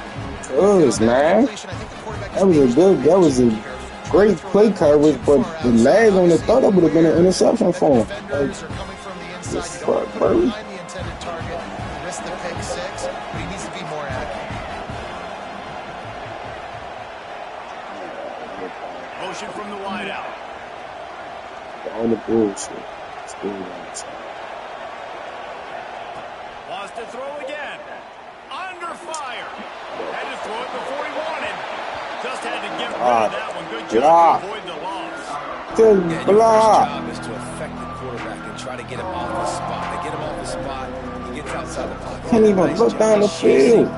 Good, man. That was a great play coverage, but the lag on the throw, that would have been an interception for him. Fuck, bro. Motion from the wide out. On the bullshit. Wants to throw again. under fire. Had to throw it before he wanted. Just had to get rid of that one. Good job to avoid the loss. Yeah, your first job is to affect the quarterback and try to get him off the spot. They get him off the spot. He gets outside the pocket. Can't even look down the field.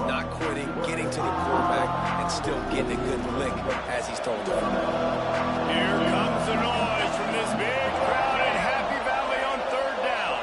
Not quitting, getting to the quarterback, and still getting a good lick as he's throwing the football. Here comes the noise from this big crowd in Happy Valley on third down.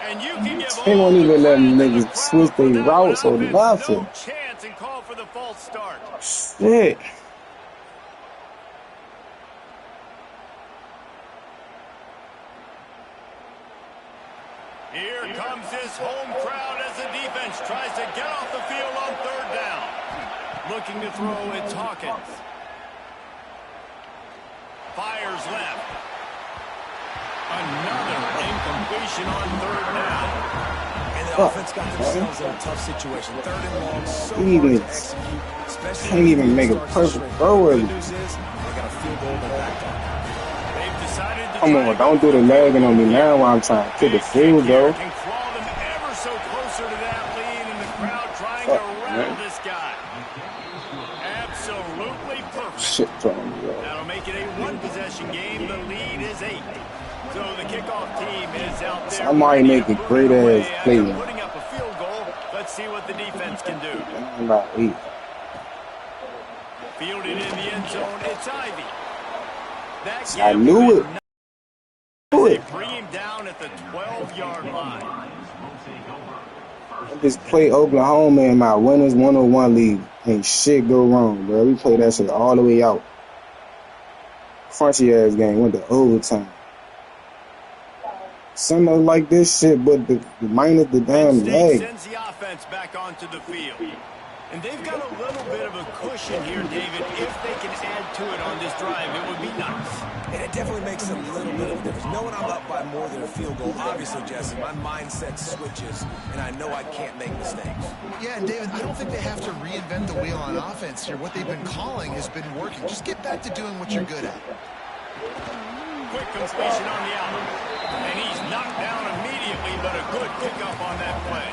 And you can give They won't even let them all the niggas switch their routes or nothing. no chance and call for the false start. Shit. Here comes this home crowd as the defense tries to get off the field on third down. Looking to throw, it's Hawkins. Fires left. Another incompletion on third down. And the offense got themselves in a tough situation. Third and long, so hard Even to execute. Especially can't even make a starts to perfect shrink. throw. The good news is they got a field goal in their back pocket. They've decided to Come on, don't do the lagging on me now while I'm trying to kick the field goal. can crawl them ever so closer to that lead, and the crowd trying to rattle this guy. Absolutely perfect. Shit, trying to go. That'll make it a one-possession game. The lead is 8. So the kickoff team is out there. Somebody make a great ass play. Putting up a field goal. Let's see what the defense can do. I'm about 8. Fielded in the end zone. It's Ivy. That I knew it. They bring him down at the 12-yard line. I just play Oklahoma in my winners 101 league. Ain't shit go wrong, bro. We play that shit all the way out. Crunchy ass game went to overtime. Something like this shit, but the minus the damn State leg. sends the offense back onto the field. And they've got a little bit of a cushion here, David. If they can add to it on this drive, it would be nice. And it definitely makes a little bit of a difference. Knowing I'm up by more than a field goal, obviously, Jesse, my mindset switches, and I know I can't make mistakes. Yeah, and David, I don't think they have to reinvent the wheel on offense here. What they've been calling has been working. Just get back to doing what you're good at. Quick completion on the out. And he's knocked down immediately, but a good pickup on that play.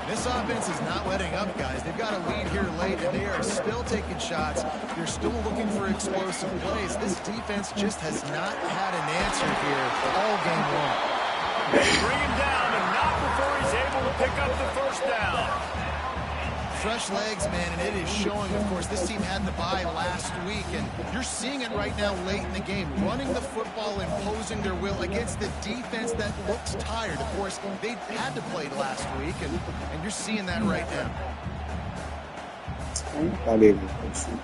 This offense is not letting up, guys. They've got a lead here late, and they are still taking shots. They're still looking for explosive plays. This defense just has not had an answer here all game long. They bring him down, and not before he's able to pick up the first down. Fresh legs, man, and it is showing. Of course, this team had the bye last week, and you're seeing it right now late in the game. Running the football, imposing their will against the defense that looks tired. Of course, they had to play last week, and you're seeing that right now. Not able to shoot.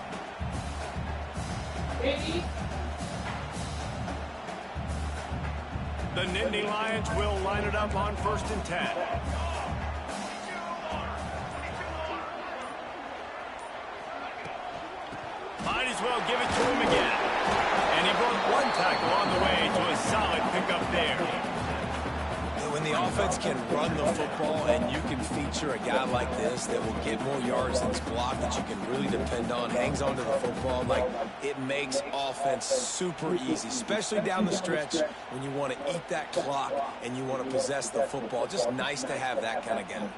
The Nittany Lions will line it up on 1st and 10. Might as well give it to him again. And he broke one tackle on the way to a solid pickup there. When the offense can run the football and you can feature a guy like this that will get more yards than's blocked, that you can really depend on, hangs onto the football, like it makes offense super easy, especially down the stretch when you want to eat that clock and you want to possess the football. Just nice to have that kind of guy.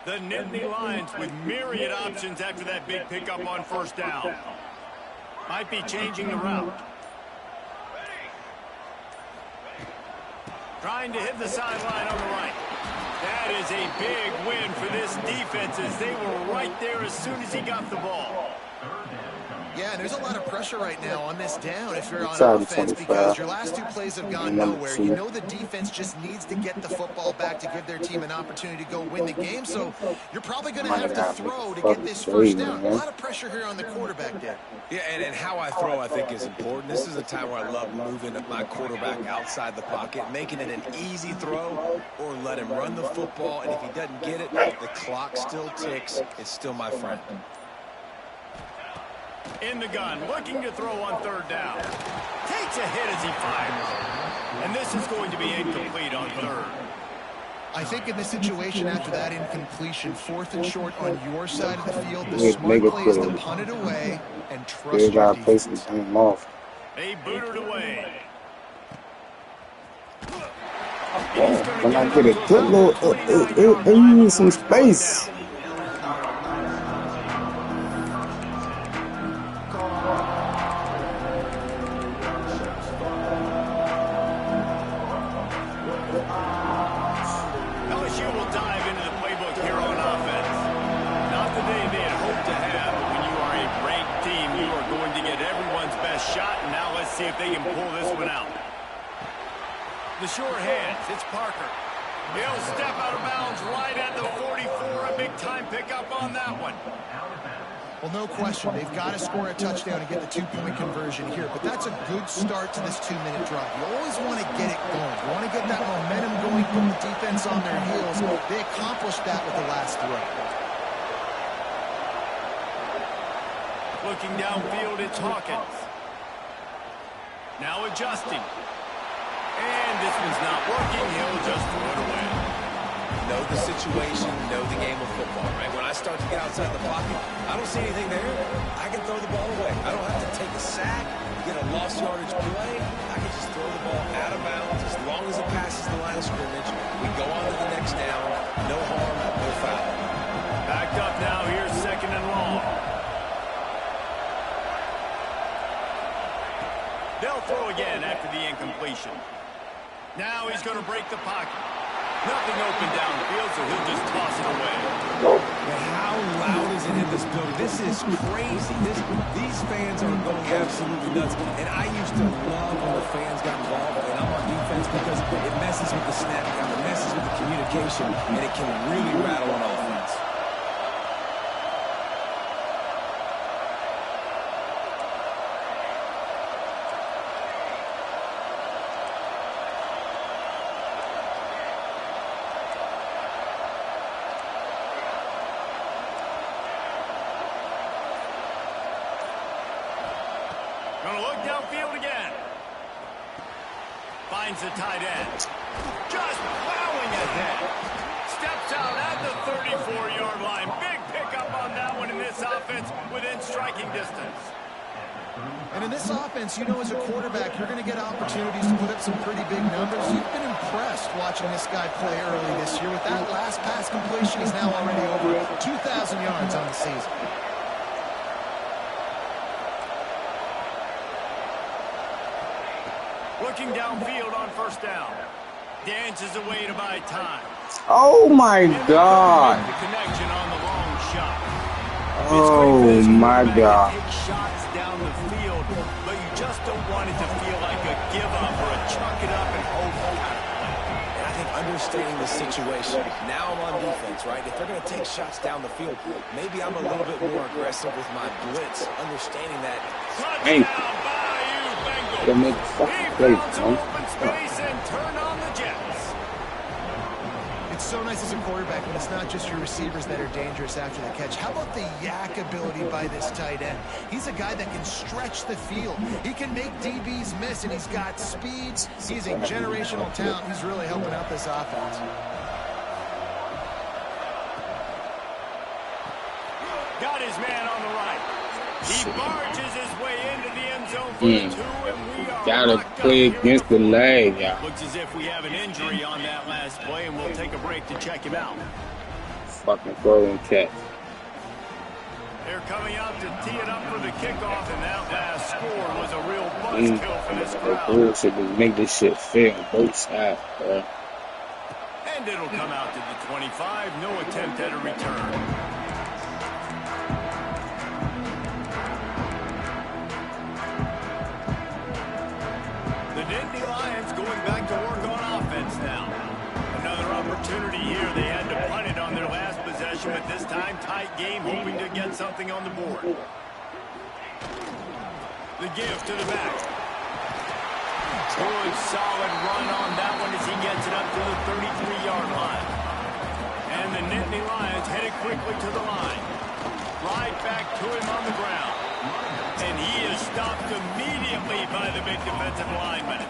The Nittany Lions with myriad options after that big pickup on 1st down. Might be changing the route. Trying to hit the sideline on the right. That is a big win for this defense as they were right there as soon as he got the ball. Yeah, there's a lot of pressure right now on this down if you're on offense because your last two plays have gone nowhere. You know the defense just needs to get the football back to give their team an opportunity to go win the game, so you're probably going to have to throw to get this first down. A lot of pressure here on the quarterback there. Yeah, and how I throw, I think, is important. This is a time where I love moving my quarterback outside the pocket, making it an easy throw, or let him run the football, and if he doesn't get it, the clock still ticks. It's still my friend. In the gun, looking to throw on third down. Takes a hit as he fires. And this is going to be incomplete on third. I think in this situation, after that incompletion, 4th and short on your side of the field, the smart play is to punt it away and trust your defense. They boot it away. When I get a good little, it needs some space. See if they can pull this one out. The short hands, it's Parker. He'll step out of bounds right at the 44. A big-time pickup on that one. Well, no question. They've got to score a touchdown and get the 2-point conversion here. But that's a good start to this 2-minute drive. You always want to get it going. You want to get that momentum going, put the defense on their heels. They accomplished that with the last throw. Looking downfield, it's Hawkins. Now adjusting. And this one's not working. He'll just throw it away. Know the situation, know the game of football, right? When I start to get outside the pocket, I don't see anything there. I can throw the ball away. I don't have to take a sack, get a lost yardage play. I can just throw the ball out of bounds as long as it passes the line of scrimmage. We go on to the next down. No harm, no foul. Backed up now. Here's 2nd and long. They'll throw again after the incompletion. Now he's going to break the pocket. Nothing open downfield, so he'll just toss it away. But how loud is it in this building? This is crazy. These fans are going absolutely nuts. And I used to love when the fans got involved, and I'm on defense because it messes with the snap count, it messes with the communication, and it can really rattle an offense. Gonna look downfield again. Finds the tight end. Just plowing ahead. Steps out at the 34-yard line. Big pickup on that one in this offense within striking distance. And in this offense, you know, as a quarterback, you're going to get opportunities to put up some pretty big numbers. You've been impressed watching this guy play early this year. With that last pass completion, he's now already over 2,000 yards on the season. Looking downfield on first down. Dances away to buy time. Oh my God. The connection on the long shot. Oh my God. Take shots down the field, but you just don't want it to feel like a give up or a chuck it up and hope kind of play. And I think understanding the situation, now I'm on defense, right? If they're going to take shots down the field, maybe I'm a little bit more aggressive with my blitz, understanding that. Hey. He found some open space and turned on the Jets. It's so nice as a quarterback when it's not just your receivers that are dangerous after the catch. How about the yak ability by this tight end? He's a guy that can stretch the field. He can make DBs miss, and he's got speed. He's a generational talent. He's really helping out this offense. Got his man on the right. He barges his way into the end zone for the 2, and we are gotta play against the leg, y'all. Looks as if we have an injury on that last play, and we'll take a break to check him out. Fucking throw and catch. They're coming out to tee it up for the kickoff, and that last score was a real buzzkill for this crowd. Bullshit to make this shit fair on both sides, bro. And it'll come out to the 25. No attempt at a return. possession, but this time tight game, hoping to get something on the board. The give to the back. Good solid run on that one as he gets it up to the 33-yard line. And the Nittany Lions headed quickly to the line. Right back to him on the ground. And he is stopped immediately by the big defensive lineman.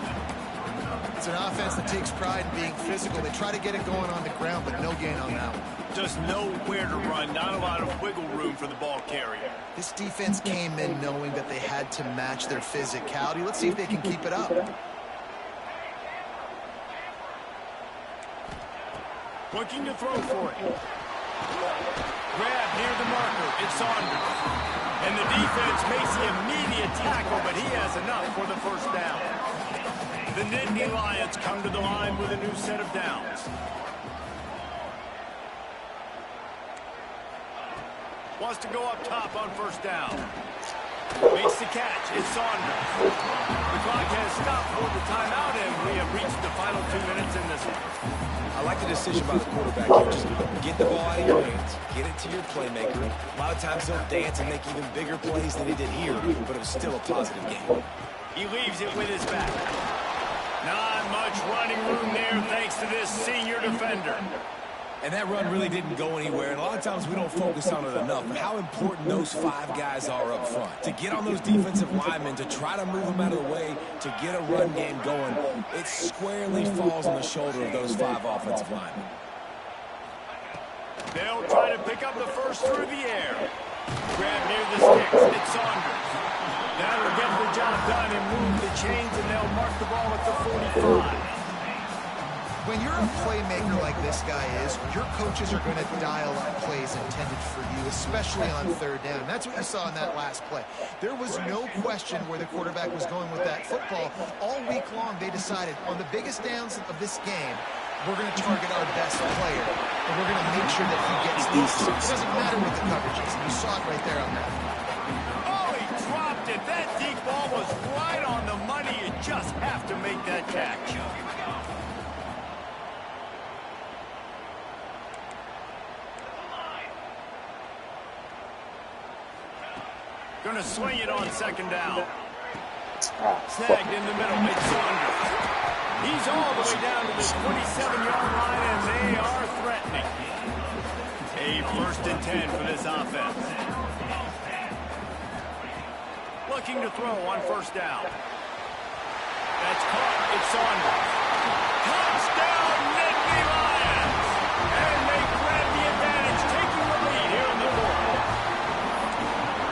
It's an offense that takes pride in being physical. They try to get it going on the ground, but no gain on that one. Just nowhere to run, not a lot of wiggle room for the ball carrier. This defense came in knowing that they had to match their physicality. Let's see if they can keep it up. Looking to throw for it. Grab near the marker. It's Saunders. And the defense makes the immediate tackle, but he has enough for the first down. The Nittany Lions come to the line with a new set of downs. Wants to go up top on first down. Makes the catch. It's Saunders. The clock has stopped for the timeout, and we have reached the final 2 minutes in this one. I like the decision by the quarterback here. Just get the ball out of your hands. Get it to your playmaker. A lot of times he'll dance and make even bigger plays than he did here, but it was still a positive game. He leaves it with his back. Not much running room there thanks to this senior defender. And that run really didn't go anywhere. And a lot of times we don't focus on it enough, but how important those 5 guys are up front. To get on those defensive linemen, to try to move them out of the way, to get a run game going, it squarely falls on the shoulder of those 5 offensive linemen. They'll try to pick up the first through the air. Grab near the sticks. It's Saunders. That'll get the job done and move the chains, and they'll mark the ball at the 45. When you're a playmaker like this guy is, your coaches are going to dial up plays intended for you, especially on third down. That's what you saw in that last play. There was no question where the quarterback was going with that football. All week long, they decided on the biggest downs of this game, we're going to target our best player, and we're going to make sure that he gets loose. It doesn't matter what the coverage is, and you saw it right there on that. Oh, he dropped it. That deep ball was right on the money. You just have to make that catch. Going to swing it on second down. Snagged in the middle. It's Saunders. He's all the way down to the 27-yard line, and they are threatening. A 1st and 10 for this offense. Looking to throw on first down. That's caught. It's Saunders. Touchdown, Nittany Lions! And they grab the advantage, taking the lead here in the 4th.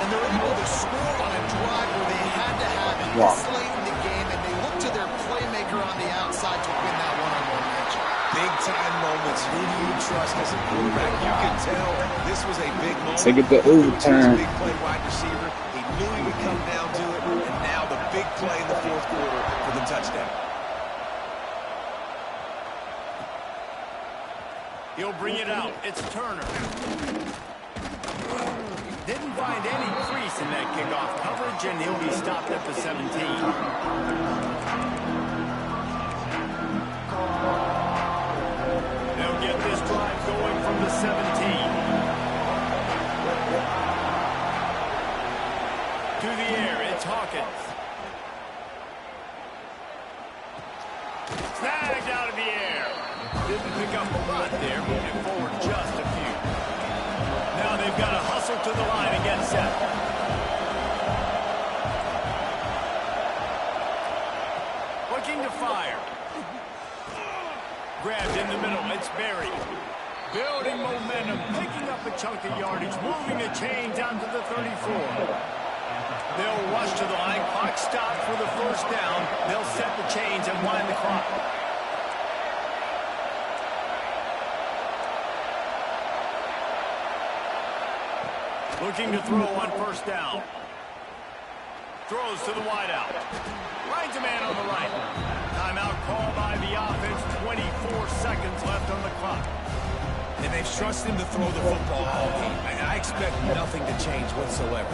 And they're able to score on a drive where they had to have it this late in the game, and they look to their playmaker on the outside to win that one-on-one matchup. Big-time moments. Who do you trust as a quarterback? You can tell this was a big moment. Take it to overtime. Big play wide receiver. He knew he would come down to it, and now the big play in the 4th quarter for the touchdown. He'll bring it out. It's Turner. Didn't find any crease in that kickoff coverage, and he'll be stopped at the 17. They'll get this drive going from the 17. To the air, it's Hawkins. Snagged out of the air. Didn't pick up a lot there, moving forward just a few. Now they've got to hustle to the line and get set. Looking to fire. Grabbed in the middle. It's Berry. Building momentum, picking up a chunk of yardage, moving the chain down to the 34. They'll rush to the line. Clock stopped for the first down. They'll set the chains and wind the clock. Looking to throw on first down. Throws to the wideout. Finds a man on the right. Timeout called by the offense. 24 seconds left on the clock. And they've trusted him to throw the football all game. And I expect nothing to change whatsoever.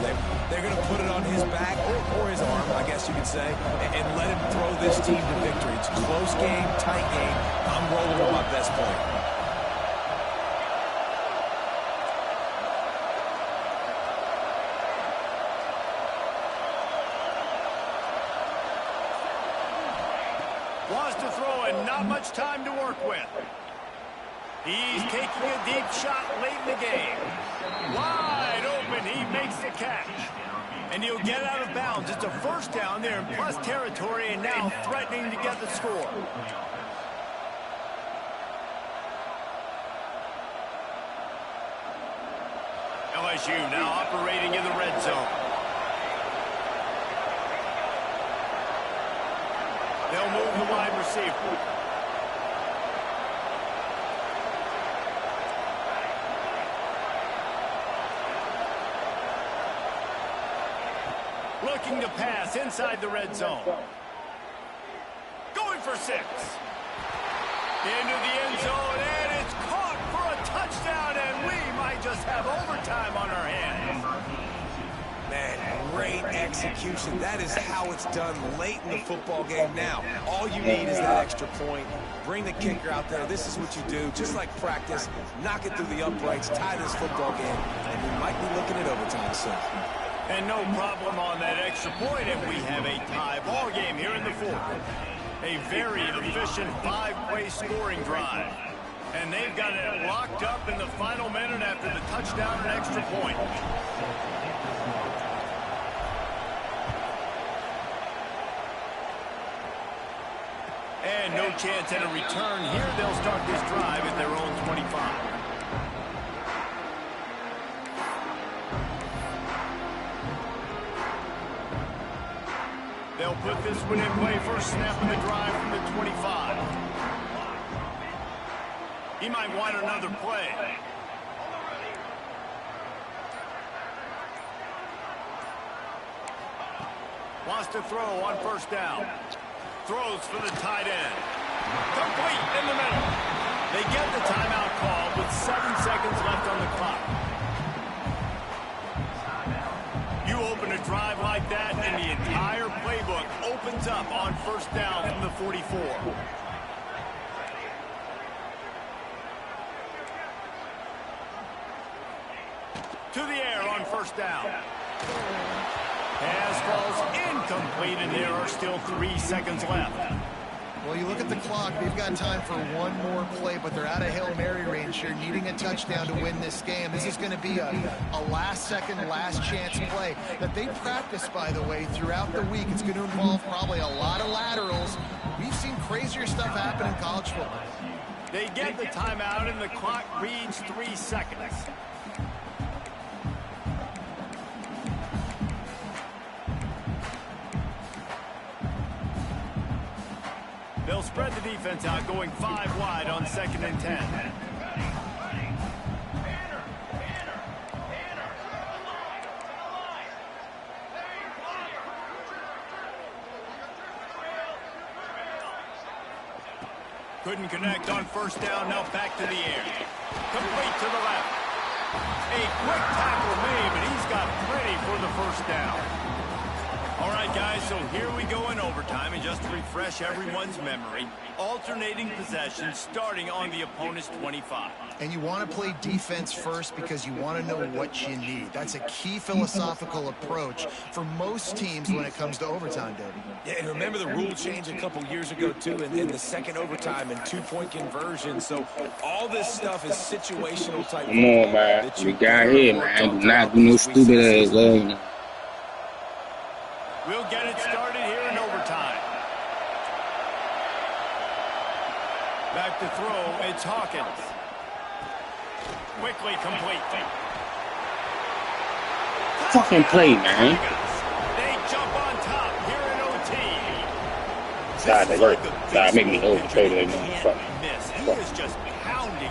They're going to put it on his back or his arm, I guess you could say, and let him throw this team to victory. It's a close game, tight game. I'm rolling with my best player. Wants to throw and not much time to work with. He's taking a deep shot late in the game. Wide open, he makes the catch. And he'll get out of bounds. It's a first down there in plus territory and now threatening to get the score. LSU now operating in the red zone. They'll move the wide receiver. Looking to pass inside the red zone. Going for 6. Into the end zone, and it's caught for a touchdown, and we might just have overtime on our hands. Man, great execution. That is how it's done late in the football game now. All you need is that extra point. Bring the kicker out there. This is what you do. Just like practice, knock it through the uprights, tie this football game, and we might be looking at overtime soon. And no problem on that extra point, and we have a tie ball game here in the 4th. A very efficient 5-play scoring drive. And they've got it locked up in the final minute after the touchdown and extra point. And no chance at a return here. They'll start this drive at their own 25. They'll put this one in play first snap of the drive from the 25. He might want another play. Wants to throw on first down. Throws for the tight end. Complete in the middle. They get the timeout call with 7 seconds left on the clock. You open a drive like that, and the entire playbook opens up on first down from the 44. To the air on first down. Pass falls incomplete, and there are still 3 seconds left. Well, you look at the clock, they've got time for one more play, but they're out of Hail Mary range here, needing a touchdown to win this game. This is going to be a last-second, last-chance play that they practice, by the way, throughout the week. It's going to involve probably a lot of laterals. We've seen crazier stuff happen in college football. They get the timeout, and the clock reads 3 seconds. They'll spread the defense out, going 5 wide on 2nd and 10. Couldn't connect on first down, now back to the air. Complete to the left. A quick tackle made, but he's got plenty for the first down. All right, guys, so here we go in overtime, and just to refresh everyone's memory, alternating possessions starting on the opponent's 25. And you want to play defense first because you want to know what you need. That's a key philosophical approach for most teams when it comes to overtime, David. Yeah, and remember the rule change a couple years ago, too, in the second overtime and 2-point conversion. So all this stuff is situational type. Come on, man. We got here, man. Do not do no stupid ass, man. We'll get it started here in overtime. Back to throw, it's Hawkins. Quickly complete. Fucking play, man. They jump on top here in OT. God, they work. God, make me overplay that motherfucker. He is just pounding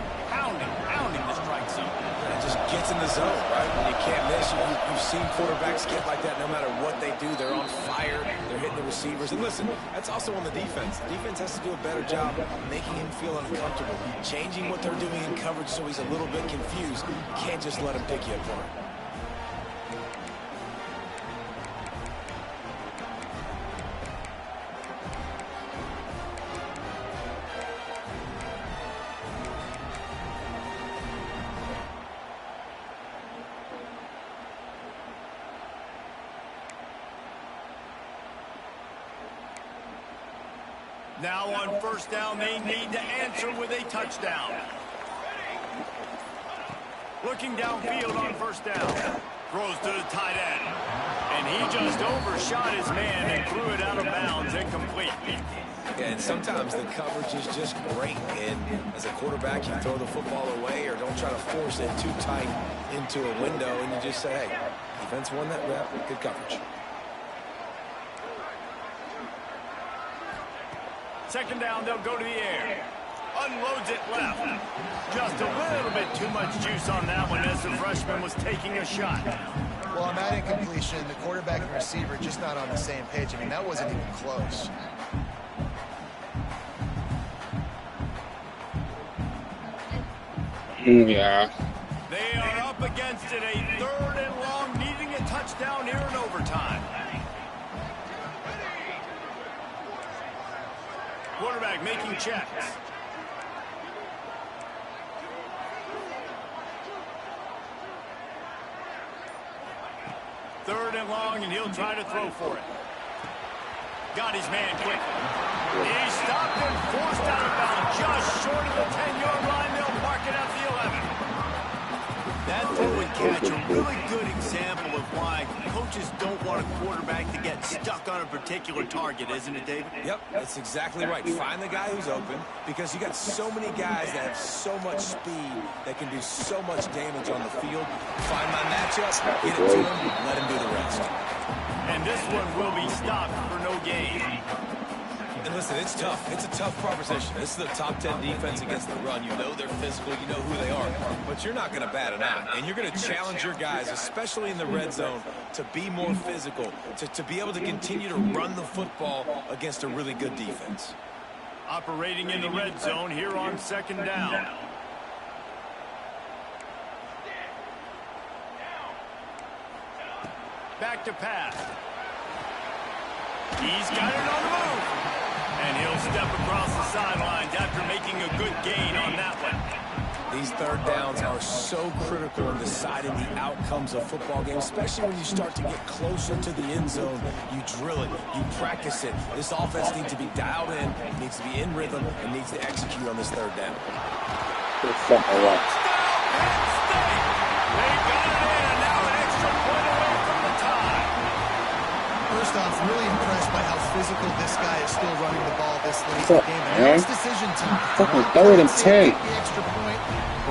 the strike zone. It just gets in the zone, right? When you can't miss, you've seen quarterbacks get like that no matter what they do. They're on fire. They're hitting the receivers. And listen, that's also on the defense. The defense has to do a better job making him feel uncomfortable, changing what they're doing in coverage so he's a little bit confused. You can't just let him pick you apart. Now on first down, they need to answer with a touchdown. Looking downfield on first down. Throws to the tight end. And he just overshot his man and threw it out of bounds, incomplete. Yeah, and sometimes the coverage is just great. And as a quarterback, you throw the football away or don't try to force it too tight into a window, and you just say, hey, defense won that rep. Good coverage. Second down, they'll go to the air. Unloads it left. Just a little bit too much juice on that one as the freshman was taking a shot. Well, on that incompletion, the quarterback and receiver just not on the same page. I mean, that wasn't even close. Yeah. They are up against it, a third and long, needing a touchdown here in overtime. Quarterback making checks. Third and long, and he'll try to throw for it. Got his man quick. He stopped and forced out of bounds just short of the 10-yard line. They'll mark it at the 11. That throw and catch, a really good example of why coaches don't want a quarterback to get stuck on a particular target, isn't it, David? Yep, that's exactly right. Find the guy who's open, because you got so many guys that have so much speed that can do so much damage on the field. Find my matchup, get it to him, let him do the rest. And this one will be stopped for no gain. And listen, it's tough. It's a tough proposition. This is the top 10 defense against the run. You know they're physical. You know who they are. But you're not going to bat an eye. And you're going to challenge your guys, especially in the red zone, to be more physical, to be able to continue to run the football against a really good defense. Operating in the red zone here on second down. Back to pass. He's got it on the move. And he'll step across the sidelines after making a good gain on that one. These third downs are so critical in deciding the outcomes of football games, especially when you start to get closer to the end zone. You drill it, you practice it. This offense needs to be dialed in, needs to be in rhythm, and needs to execute on this third down. They got it in, and now an extra point away from the tie. First off, really impressed by how physical this guy is still running the ball this late in the game. Now it's decision time. Fucking third and 10. The extra point,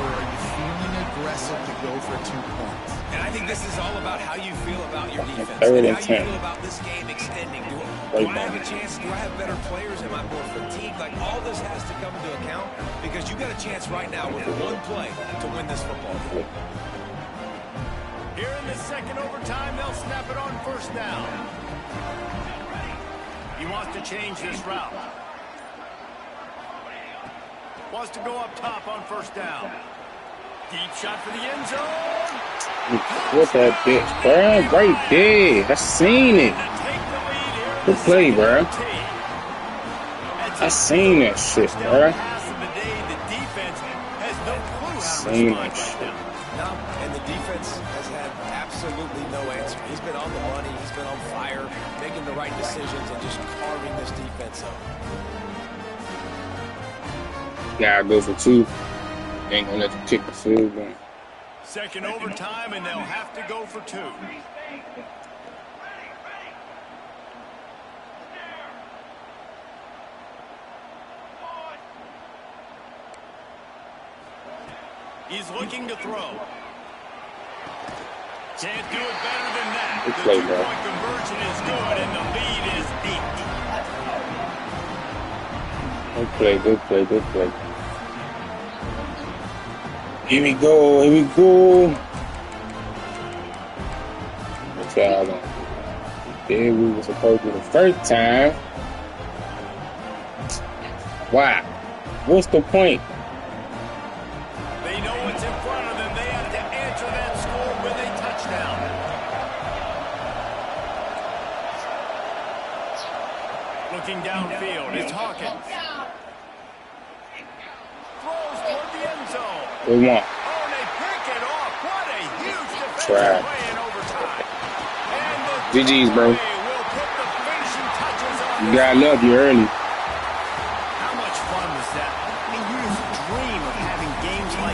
or are you feeling aggressive to go for 2 points? And I think this is all about how you feel about your defense. Third And and how 10. you feel about this game extending. Do I have a chance? Do I have better players? Am I more fatigued? Like, all this has to come into account, because you got a chance right now with one play to win this football game. Here in the second overtime, they'll snap it on first down. He wants to change this route. Wants to go up top on first down. Deep shot for the end zone. What's that bitch, bro? Right there. I seen it. Good play, bro. I seen that shit, bro. Seen that shit. No, and the defense has had absolutely no answer. He's been on the money. He's been on fire, making the right decisions and just carving this defense up. Gotta go for 2. Ain't gonna let you kick the field goal. Second overtime, and they'll have to go for 2. He's looking to throw. Can't do it better than that. Good The play, 2-point conversion is good, and the lead is 8. Good play, good play, good play. Here we go, here we go. What's y'all on? There we were supposed to do the first time. Wow. What's the point? They know what's in front of them. They have to answer that score with a touchdown. Looking downfield, it's Hawkins. Throws toward the end zone. We want. Oh, they pick it off. What a huge defensive Try. play in overtime. And the GG's, bro. will put the finishing touches on You this. gotta love you early.